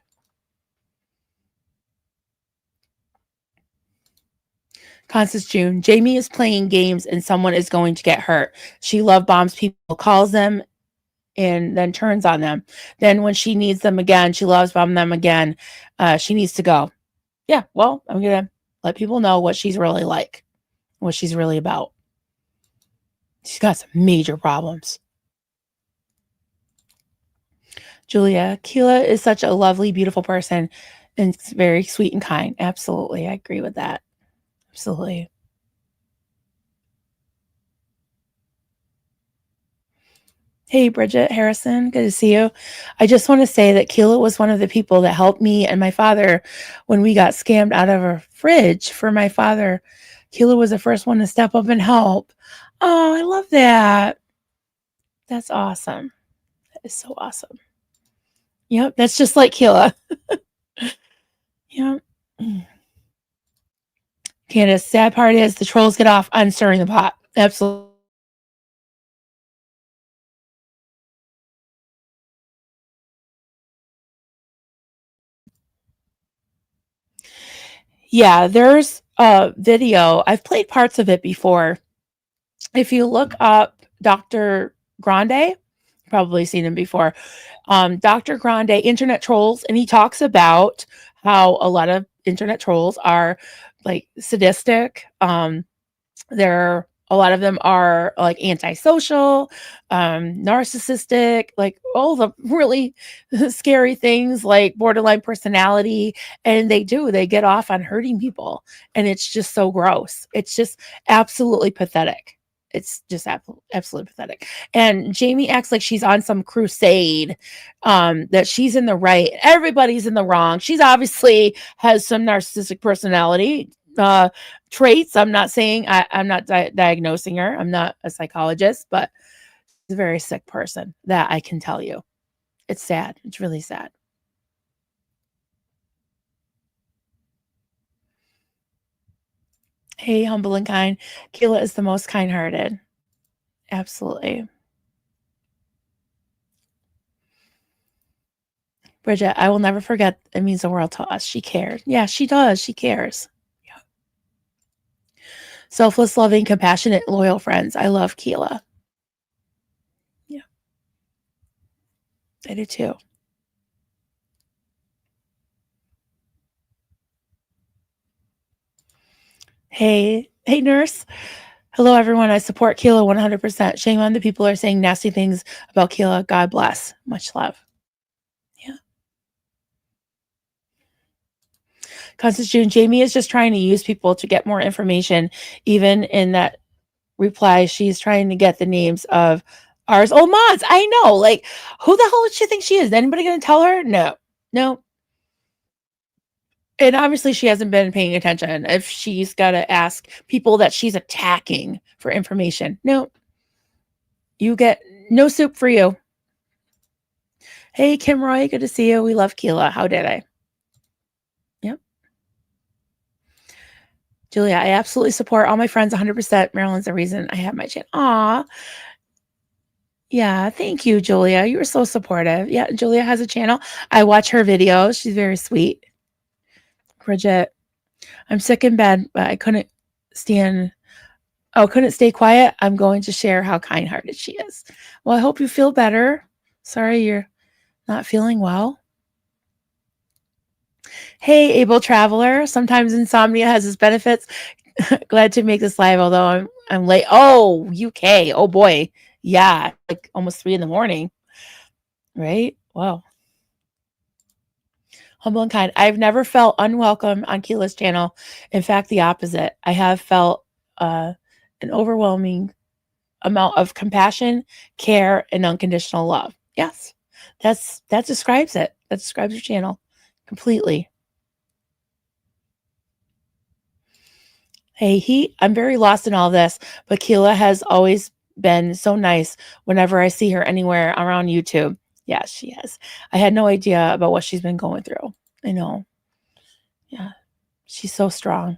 Constance June, Jamie is playing games and someone is going to get hurt. She love bombs people, calls them, and then turns on them. Then when she needs them again, she loves bomb them again. She needs to go. Yeah, well, I'm going to let people know what she's really like, what she's really about. She's got some major problems. Julia, Kila is such a lovely, beautiful person and very sweet and kind. Absolutely. I agree with that. Absolutely. Hey, Bridget Harrison. Good to see you. I just want to say that Kila was one of the people that helped me and my father when we got scammed out of a fridge for my father. Kila was the first one to step up and help. Oh, I love that. That's awesome. That is so awesome. Yep, that's just like Kila. Yep. Candace, sad part is the trolls get off on stirring the pot. Absolutely. Yeah, there's a video. I've played parts of it before. If you look up Dr. Grande, probably seen him before. Dr. Grande, internet trolls, and he talks about how a lot of internet trolls are like sadistic. A lot of them are like antisocial, narcissistic, like all the really scary things like borderline personality. And they get off on hurting people. And it's just so gross. It's just absolutely pathetic. It's just absolutely pathetic. And Jamie acts like she's on some crusade, that she's in the right. Everybody's in the wrong. She's obviously has some narcissistic personality traits. I'm not saying I'm not diagnosing her. I'm not a psychologist, but she's a very sick person. That I can tell you. It's sad. It's really sad. Hey, humble and kind. Kila is the most kind-hearted. Absolutely. Bridget, I will never forget. It means the world to us. She cared. Yeah, she does. She cares. Yeah. Selfless, loving, compassionate, loyal friends. I love Kila. Yeah. I do too. Hey, nurse. Hello, everyone. I support Kila 100%. Shame on the people who are saying nasty things about Kila. God bless. Much love. Yeah. Constance June, Jamie is just trying to use people to get more information. Even in that reply, she's trying to get the names of ours old mods. I know. Like, who the hell does she think she is? Is anybody going to tell her? No. No. And obviously, she hasn't been paying attention if she's got to ask people that she's attacking for information. No. You get no soup for you. Hey, Kim Roy, good to see you. We love Kila. How did I? Yep. Julia, I absolutely support all my friends 100%. Marilyn's the reason I have my channel. Aw. Yeah, thank you, Julia. You were so supportive. Yeah, Julia has a channel. I watch her videos. She's very sweet. Bridget, I'm sick in bed, but I couldn't stay quiet. I'm going to share how kind-hearted she is. Well, I hope you feel better. Sorry you're not feeling well. Hey, able traveler. Sometimes insomnia has its benefits. Glad to make this live, although I'm late. Oh, UK. Oh boy. Yeah, like almost 3 a.m. Right? Wow. Humble and kind. I've never felt unwelcome on Kila's channel. In fact, the opposite. I have felt an overwhelming amount of compassion, care, and unconditional love. Yes, that describes it. That describes your channel completely. Hey, I'm very lost in all this, but Kila has always been so nice whenever I see her anywhere around YouTube. Yes, she has. I had no idea about what she's been going through. I know. Yeah, she's so strong.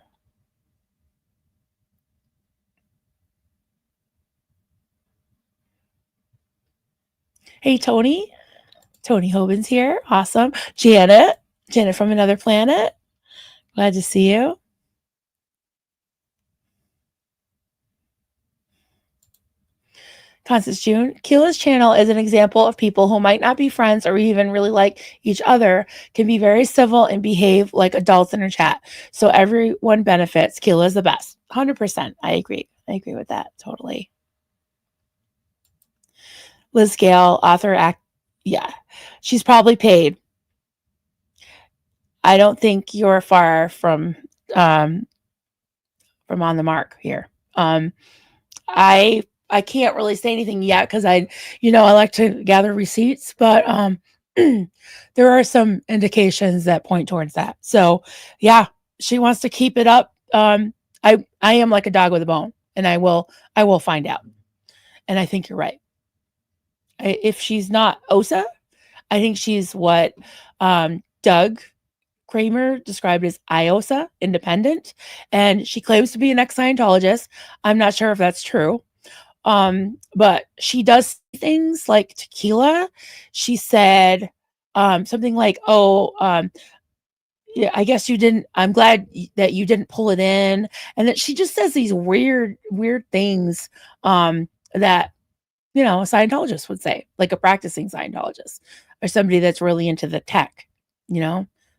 Hey, Tony. Tony Hoban's here. Awesome. Janet. Janet from another planet. Glad to see you. Constance June. Kila's channel is an example of people who might not be friends or even really like each other, can be very civil and behave like adults in her chat. So everyone benefits. Kila is the best. 100%. I agree. I agree with that. Totally. Liz Gale, author, act. Yeah. She's probably paid. I don't think you're far from on the mark here. I can't really say anything yet because I like to gather receipts, but there are some indications that point towards that. So yeah, she wants to keep it up. I am like a dog with a bone, and I will find out. And I think you're right. If she's not OSA, I think she's what Doug Kramer described as IOSA, independent, and she claims to be an ex-Scientologist. I'm not sure if that's true. But she does things like tequila. She said something like, yeah, I guess you didn't, I'm glad that you didn't pull it in. And that she just says these weird things that, a Scientologist would say, like a practicing Scientologist or somebody that's really into the tech,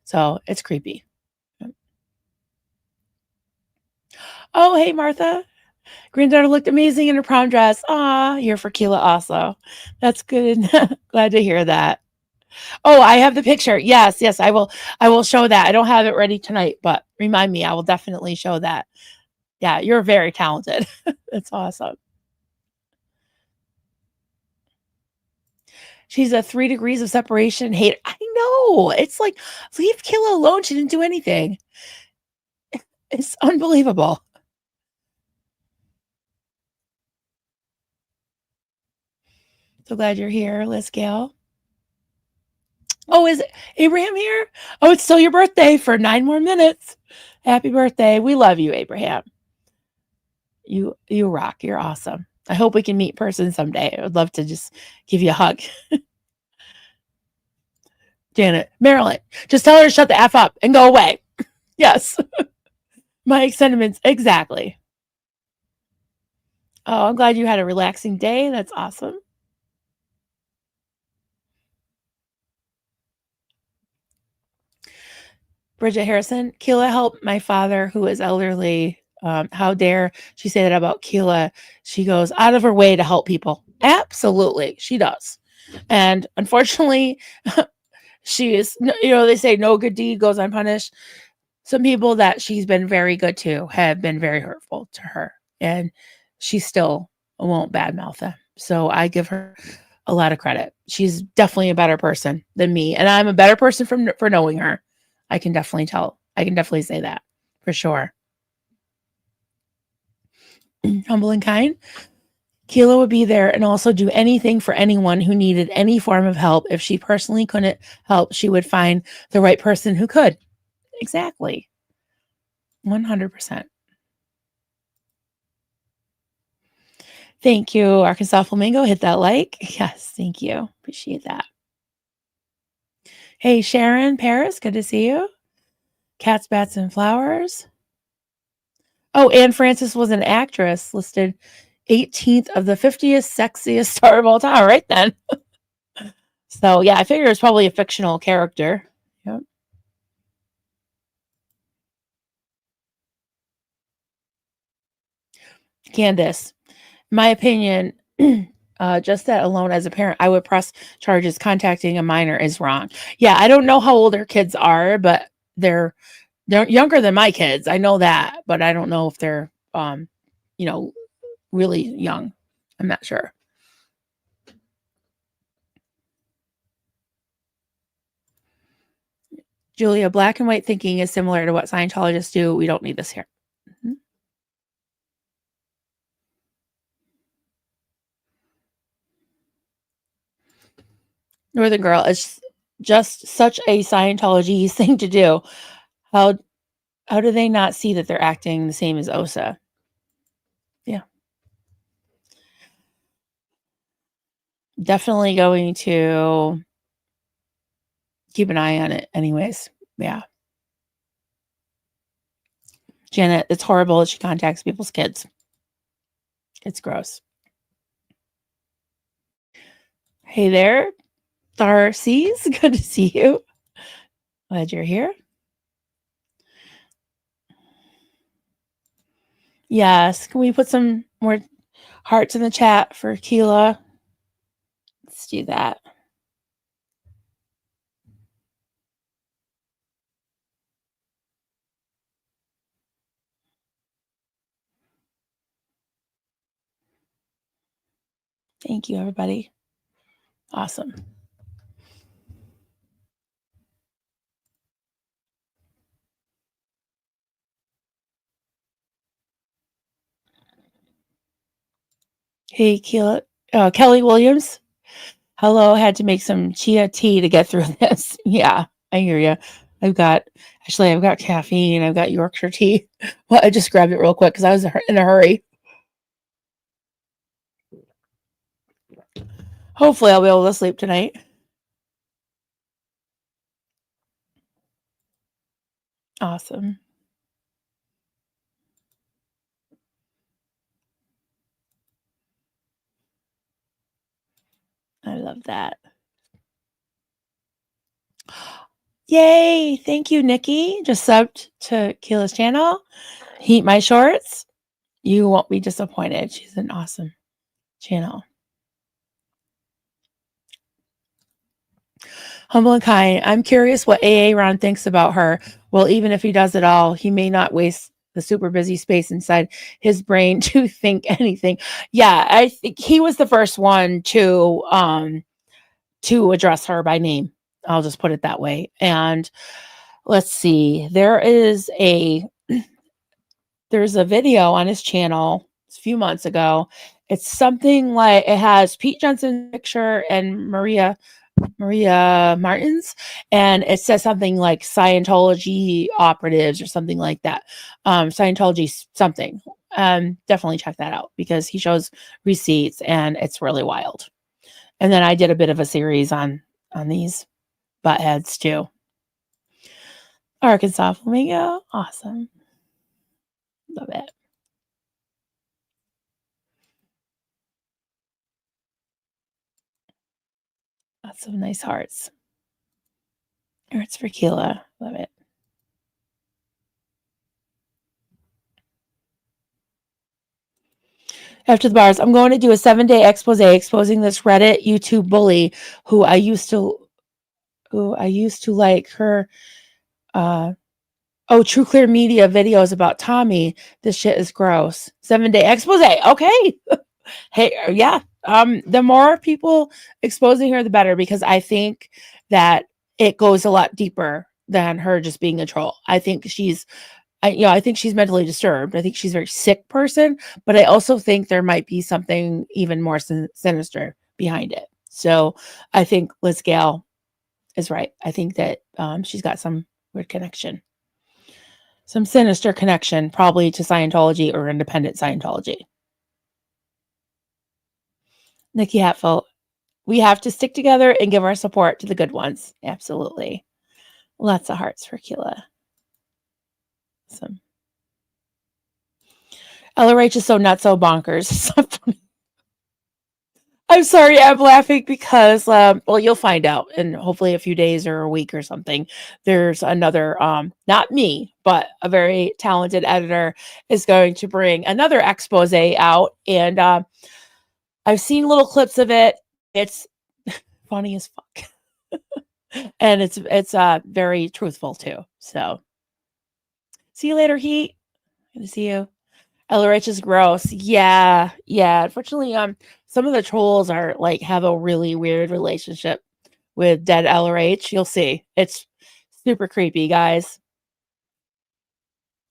So it's creepy. Oh, hey, Martha. Granddaughter looked amazing in her prom dress. Ah, here for Kila also. That's good. Glad to hear that. Oh, I have the picture. Yes, I will show that. I don't have it ready tonight, but remind me, I will definitely show that. Yeah, you're very talented. That's awesome. She's a 3 degrees of separation hate. I know. It's like, leave Kila alone. She didn't do anything. It's unbelievable. So glad you're here, Liz Gale. Oh, is Abraham here? Oh, it's still your birthday for 9 more minutes. Happy birthday. We love you, Abraham. You rock. You're awesome. I hope we can meet in person someday. I would love to just give you a hug. Janet, Marilyn, just tell her to shut the F up and go away. Yes. My sentiments. Exactly. Oh, I'm glad you had a relaxing day. That's awesome. Bridget Harrison, Kila helped my father, who is elderly. How dare she say that about Kila? She goes out of her way to help people. Absolutely, she does. And unfortunately, she is, they say no good deed goes unpunished. Some people that she's been very good to have been very hurtful to her, and she still won't badmouth them. So I give her a lot of credit. She's definitely a better person than me, and I'm a better person for knowing her. I can definitely tell. I can definitely say that for sure. Humble and kind. Kila would be there and also do anything for anyone who needed any form of help. If she personally couldn't help, she would find the right person who could. Exactly. 100%. Thank you, Arkansas Flamingo. Hit that like. Yes, thank you. Appreciate that. Hey, Sharon Paris. Good to see you. Cats, Bats, and Flowers. Oh, Anne Francis was an actress listed 18th of the 50th sexiest star of all time. All right, then. So, yeah, I figure it's probably a fictional character. Yep. Candace, my opinion, just that alone as a parent, I would press charges. Contacting a minor is wrong. Yeah, I don't know how old her kids are, but they're younger than my kids. I know that, but I don't know if they're, really young. I'm not sure. Julia, black and white thinking is similar to what Scientologists do. We don't need this here. Mm-hmm. Northern Girl, it's just such a Scientology thing to do. How do they not see that they're acting the same as OSA? Yeah. definitely going to keep an eye on it anyways. Yeah. Janet, it's horrible that she contacts people's kids. It's gross. Hey there, Darcy's. Good to see you. Glad you're here. Yes. Can we put some more hearts in the chat for Kila? Let's do that. Thank you, everybody. Awesome. Hey, Kila. Kelly Williams. Hello. I had to make some chia tea to get through this. Yeah, I hear you. I've got caffeine. I've got Yorkshire tea. Well, I just grabbed it real quick because I was in a hurry. Hopefully, I'll be able to sleep tonight. Awesome. I love that. Yay. Thank you, Nikki. Just subbed to Kila's channel. Heat my shorts. You won't be disappointed. She's an awesome channel. Humble and kind. I'm curious what AA Ron thinks about her. Well, even if he does it all, he may not waste the super busy space inside his brain to think anything. Yeah, I think he was the first one to address her by name. I'll just put it that way. And let's see. There's a video on his channel a few months ago. It's something like it has Pete Johnson's picture and Maria Martin's, and it says something like Scientology operatives or something like that. Scientology something. Definitely check that out because he shows receipts and it's really wild. And then I did a bit of a series on these buttheads too. Arkansas Flamingo, awesome. Love it. Lots of nice hearts. Hearts for Kila. Love it. After the bars, I'm going to do a 7-day expose exposing this Reddit YouTube bully who I used to like her True Clear Media videos about Tommy. This shit is gross. 7-day expose. Okay. Hey, yeah. The more people exposing her, the better, because I think that it goes a lot deeper than her just being a troll. I think she's mentally disturbed. I think she's a very sick person, but I also think there might be something even more sinister behind it. So I think Liz Gale is right. I think that she's got some weird connection, some sinister connection, probably to Scientology or independent Scientology. Nikki Hatfield, we have to stick together and give our support to the good ones. Absolutely. Lots of hearts for Kila. Awesome. LRH is so not so bonkers. I'm sorry, I'm laughing because, you'll find out in hopefully a few days or a week or something. There's another, not me, but a very talented editor is going to bring another expose out. And I've seen little clips of it. It's funny as fuck. And it's very truthful too. So see you later, Heat. Good to see you. LRH is gross. Yeah. Unfortunately, some of the trolls are have a really weird relationship with dead LRH. You'll see. It's super creepy, guys.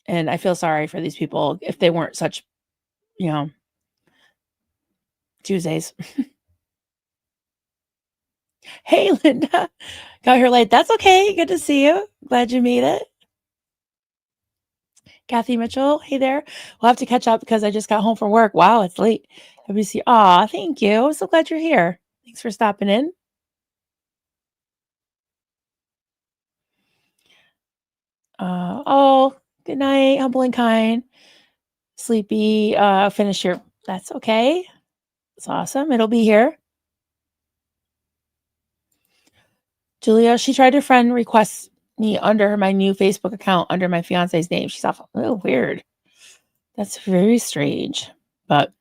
And I feel sorry for these people if they weren't such, Tuesdays. Hey, Linda. Got here late. That's okay. Good to see you. Glad you made it. Kathy Mitchell. Hey there. We'll have to catch up because I just got home from work. Wow, it's late. WC. Aw, thank you. I'm so glad you're here. Thanks for stopping in. Oh, good night, humble and kind. Sleepy, finish your, that's okay. It's awesome. It'll be here. Julia, she tried to friend request me under my new Facebook account under my fiance's name. She's off. Oh, weird. That's very strange. But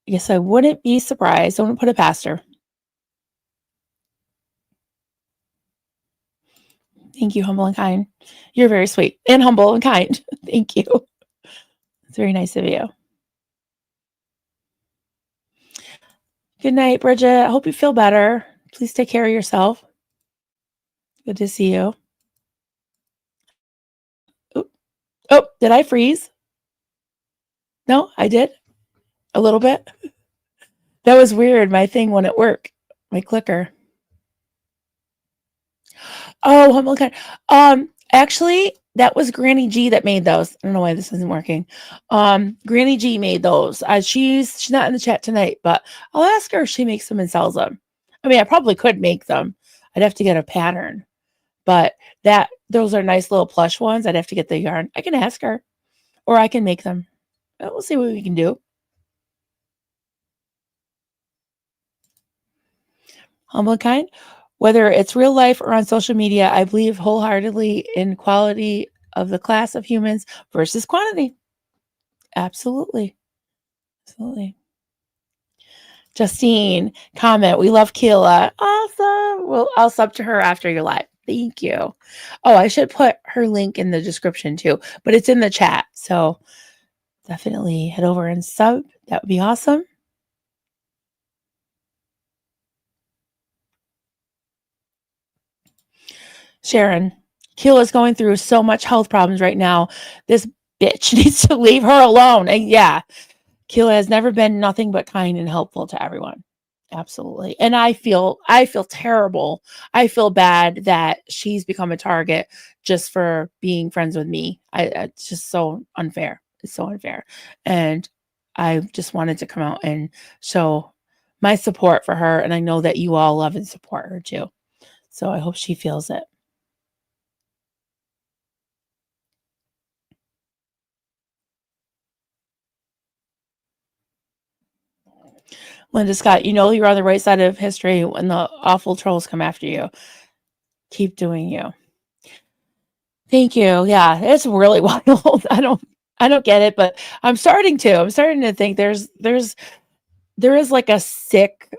I guess I wouldn't be surprised. I wouldn't put it past her. Thank you, humble and kind. You're very sweet and humble and kind. Thank you. It's very nice of you. Good night, Bridget. I hope you feel better. Please take care of yourself. Good to see you. Oh, did I freeze? No, I did. A little bit. That was weird. My thing wouldn't work. My clicker. Oh, humble and kind. Actually, that was Granny G that made those. I don't know why this isn't working. Granny G made those. She's not in the chat tonight, but I'll ask her if she makes them and sells them. I mean, I probably could make them. I'd have to get a pattern, but those are nice little plush ones. I'd have to get the yarn. I can ask her, or I can make them. We'll see what we can do. Humble and kind. Whether it's real life or on social media, I believe wholeheartedly in quality of the class of humans versus quantity. Absolutely. Absolutely. Justine, comment. We love Kila. Awesome. Well, I'll sub to her after your live. Thank you. Oh, I should put her link in the description too, but it's in the chat. So definitely head over and sub. That would be awesome. Sharon, Kila's going through so much health problems right now. This bitch needs to leave her alone. And yeah, Kila has never been nothing but kind and helpful to everyone. Absolutely. And I feel terrible. I feel bad that she's become a target just for being friends with me. It's just so unfair. It's so unfair. And I just wanted to come out and show my support for her. And I know that you all love and support her too. So I hope she feels it. Linda Scott, you know you're on the right side of history when the awful trolls come after you. Keep doing you. Thank you. Yeah, it's really wild. I don't get it, but I'm starting to think there is like a sick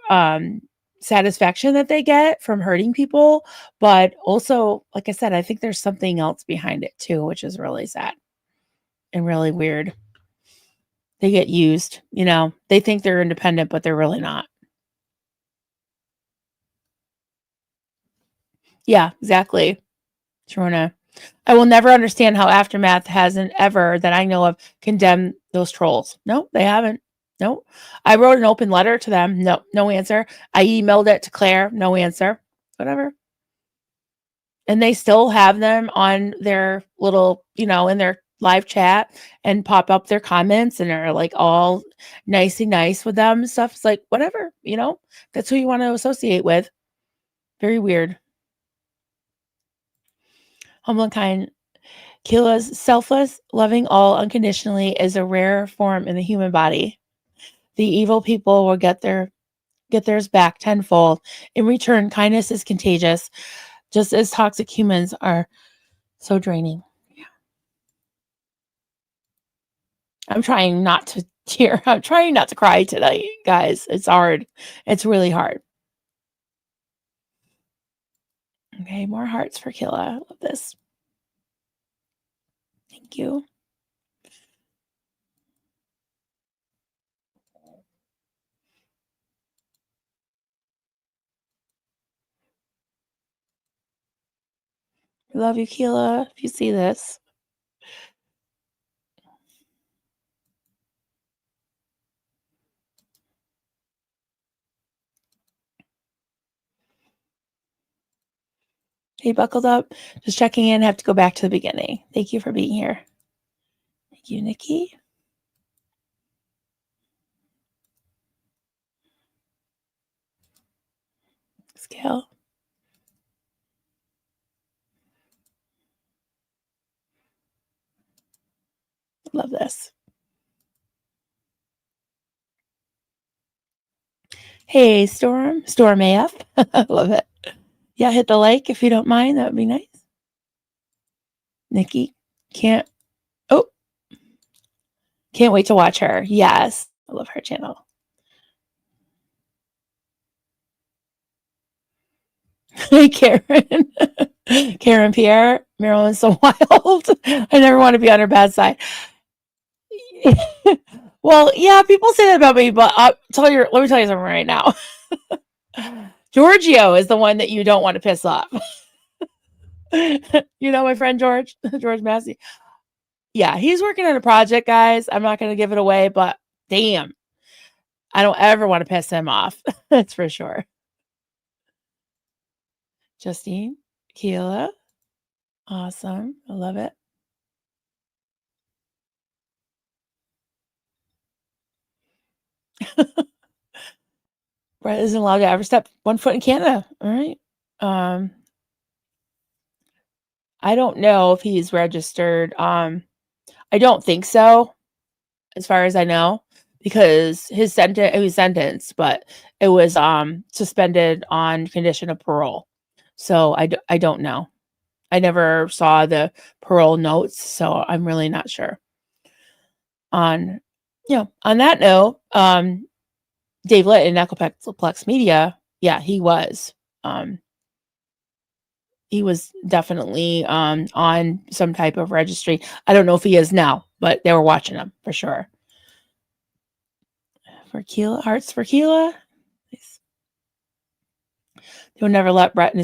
satisfaction that they get from hurting people, but also, like I said, I think there's something else behind it too, which is really sad and really weird. They get used, they think they're independent, but they're really not. Yeah, exactly. Sharona. I will never understand how Aftermath hasn't ever, that I know of, condemned those trolls. No, they haven't. No. I wrote an open letter to them. No answer. I emailed it to Claire. No answer. Whatever. And they still have them on their little, in their live chat and pop up their comments and are like all nicey nice with them and stuff. It's like, whatever, that's who you want to associate with. Very weird. Humble and kind. Kila's selfless, loving all unconditionally is a rare form in the human body. The evil people will get theirs back tenfold. In return, kindness is contagious, just as toxic humans are so draining. Yeah. I'm trying not to tear. I'm trying not to cry tonight, guys. It's hard. It's really hard. Okay, more hearts for Kila. I love this. Thank you. I love you, Kila, if you see this. Hey, buckled up. Just checking in. Have to go back to the beginning. Thank you for being here. Thank you, Nikki. scale. Love this. Hey, Storm AF. Love it. Yeah, hit the like if you don't mind. That would be nice. Nikki, can't wait to watch her. Yes, I love her channel. Hey, Karen. Karen Pierre, Marilyn's so wild. I never want to be on her bad side. Well, yeah, people say that about me, but let me tell you something right now. Giorgio is the one that you don't want to piss off. You know my friend George Massey. Yeah, he's working on a project, guys. I'm not going to give it away, but damn, I don't ever want to piss him off. That's for sure. Justine, Kila, awesome. I love it. Brett isn't allowed to ever step one foot in Canada. All right. I don't know if he's registered. I don't think so, as far as I know, because he was sentenced, but it was suspended on condition of parole. So I don't know. I never saw the parole notes, so I'm really not sure. On that note, Dave Litt in Echoplex Media, yeah, he was definitely on some type of registry. I don't know if he is now, but they were watching him for sure. For Kila, hearts for Kila. Nice. They would never let Brett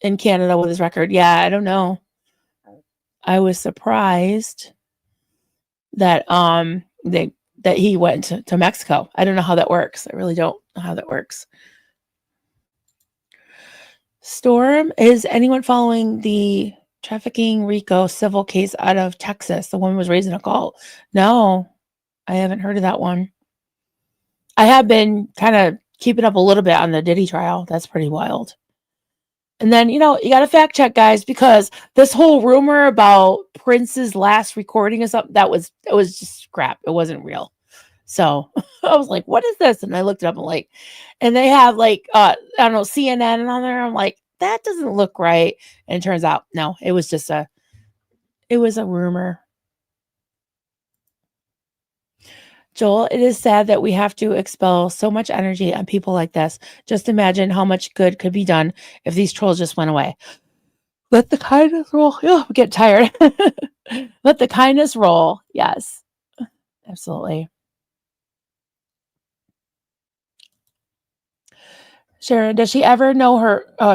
in Canada with his record. Yeah, I don't know. I was surprised that that he went to Mexico. I don't know how that works. I really don't know how that works. Storm, is anyone following the trafficking Rico civil case out of Texas? The woman was raised in a cult. No, I haven't heard of that one. I have been kind of keeping up a little bit on the Diddy trial. That's pretty wild. And then, you got to fact check, guys, because this whole rumor about Prince's last recording or something, it was just crap. It wasn't real. So I was like, what is this? And I looked it up and they have I don't know, CNN on there. I'm like, that doesn't look right. And it turns out, no, it was a rumor. Joel, it is sad that we have to expel so much energy on people like this. Just imagine how much good could be done if these trolls just went away. Let the kindness roll. Oh, get tired. Let the kindness roll. Yes, absolutely. Sharon, does she ever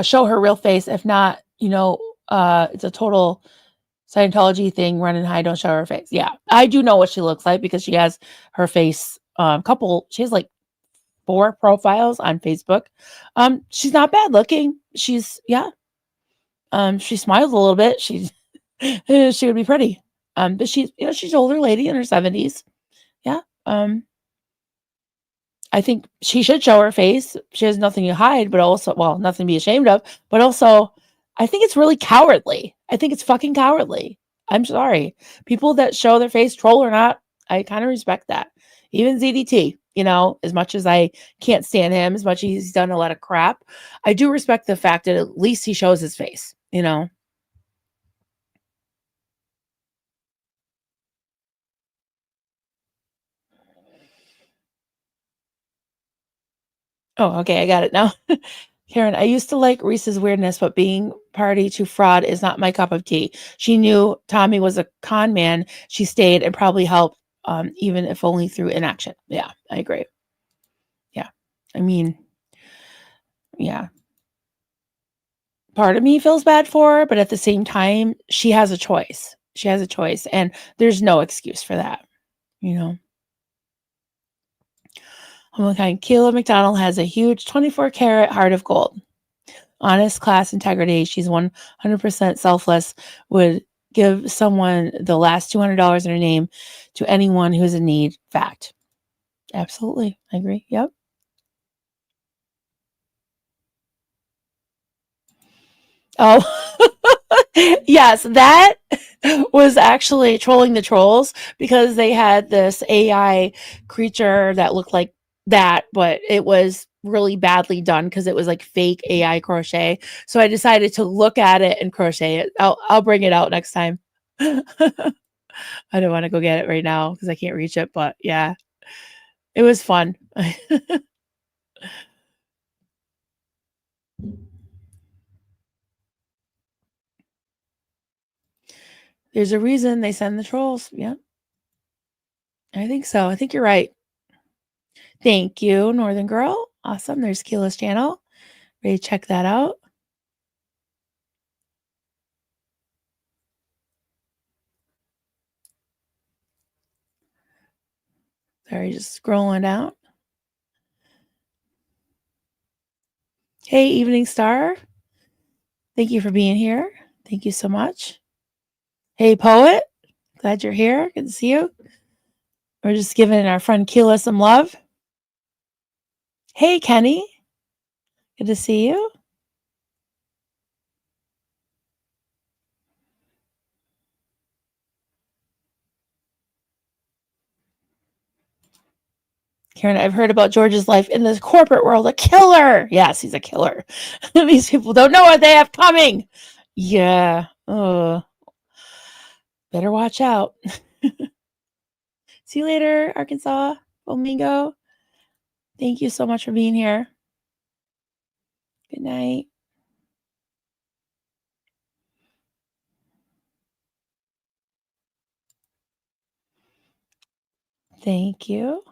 show her real face? If not, it's a total Scientology thing. Run and hide, don't show her face. Yeah, I do know what she looks like because she has her face. She has like 4 profiles on Facebook. She's not bad looking. She smiles a little bit. She would be pretty. But she's an older lady in her 70s. Yeah. I think she should show her face. She has nothing to hide, but also, nothing to be ashamed of. But also, I think it's really cowardly. I think it's fucking cowardly. I'm sorry. People that show their face, troll or not, I kind of respect that. Even ZDT, as much as I can't stand him, as much as he's done a lot of crap, I do respect the fact that at least he shows his face, Oh, okay. I got it now. Karen, I used to like Reese's weirdness, but being party to fraud is not my cup of tea. She knew Tommy was a con man. She stayed and probably helped, even if only through inaction. Yeah, I agree. Yeah. I mean, yeah. Part of me feels bad for her, but at the same time, she has a choice. She has a choice, and there's no excuse for that, Kila McDonald has a huge 24-karat heart of gold. Honest, class, integrity. She's 100% selfless, would give someone the last $200 in her name to anyone who's in need. Fact. Absolutely. I agree. Yep. Oh, yes, that was actually trolling the trolls because they had this AI creature that looked like that, but it was really badly done because it was like fake AI crochet. So I decided to look at it and crochet it. I'll bring it out next time. I don't want to go get it right now because I can't reach it, but yeah, it was fun. There's a reason they send the trolls. Yeah, I think so. I think you're right. Thank you, Northern Girl. Awesome. There's Kila's channel. Ready to check that out? Sorry, just scrolling down. Hey, Evening Star. Thank you for being here. Thank you so much. Hey, Poet. Glad you're here. Good to see you. We're just giving our friend Kila some love. Hey, Kenny. Good to see you. Karen, I've heard about George's life in the corporate world. A killer. Yes, he's a killer. These people don't know what they have coming. Yeah. Oh, better watch out. See you later, Arkansas. Flamingo. Thank you so much for being here. Good night. Thank you.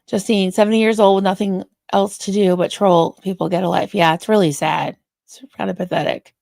Justine, 70 years old with nothing else to do but troll people get a life. Yeah, it's really sad. It's kind of pathetic.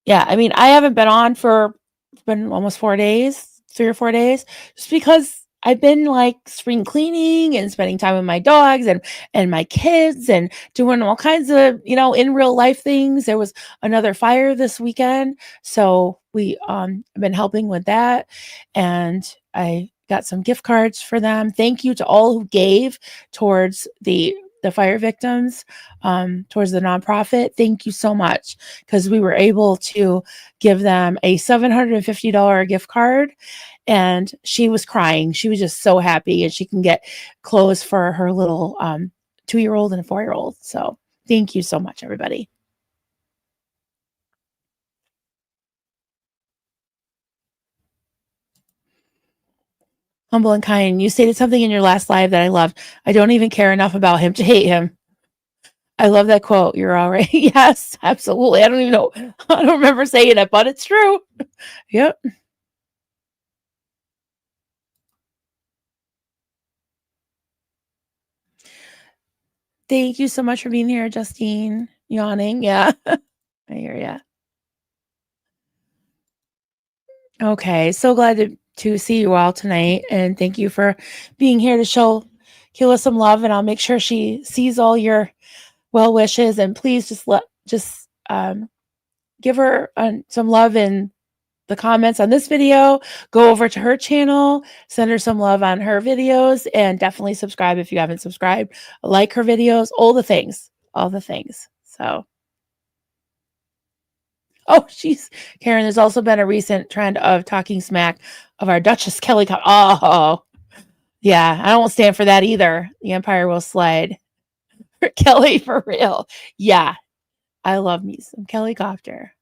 Yeah, I mean, I haven't been on for it's been almost 4 days, 3 or 4 days, just because I've been like spring cleaning and spending time with my dogs and my kids and doing all kinds of, in real life things. There was another fire this weekend, so we have been helping with that, and I got some gift cards for them. Thank you to all who gave towards the fire victims, towards the nonprofit. Thank you so much, because we were able to give them a $750 gift card, and she was crying. She was just so happy, and she can get clothes for her little 2-year-old and a 4-year-old. So thank you so much, everybody. Humble and kind. You stated something in your last live that I loved. I don't even care enough about him to hate him. I love that quote. You're all right. Yes, absolutely. I don't even know. I don't remember saying it, but it's true. Yep. Thank you so much for being here, Justine. Yawning. Yeah. I hear ya. Okay. So glad to see you all tonight. And thank you for being here to show Kila some love. And I'll make sure she sees all your well wishes. And please just give her some love in the comments on this video. Go over to her channel, send her some love on her videos, and definitely subscribe if you haven't subscribed. Like her videos, all the things. So, oh, Karen, there's also been a recent trend of talking smack of our Duchess Kelly. Oh, yeah, I don't stand for that either. The Empire will slide. Kelly, for real. Yeah, I love me some Kelly Copter.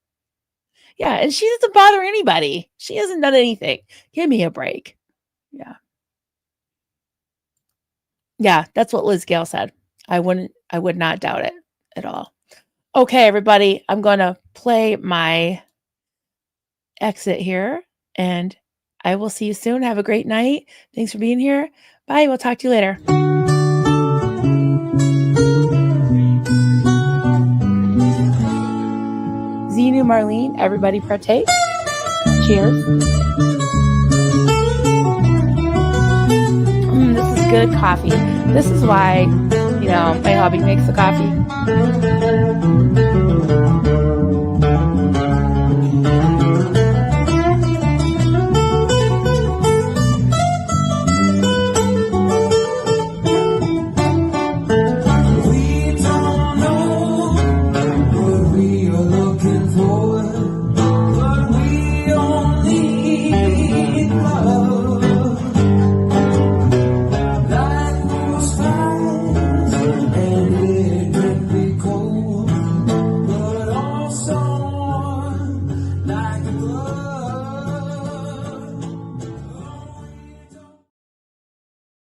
Yeah, and she doesn't bother anybody. She hasn't done anything. Give me a break. Yeah. Yeah, that's what Liz Gale said. I would not doubt it at all. Okay, everybody, I'm going to play my exit here, and I will see you soon. Have a great night. Thanks for being here. Bye. We'll talk to you later. Zenu, Marlene, everybody partake. Cheers. This is good coffee. This is why, my hubby makes the coffee.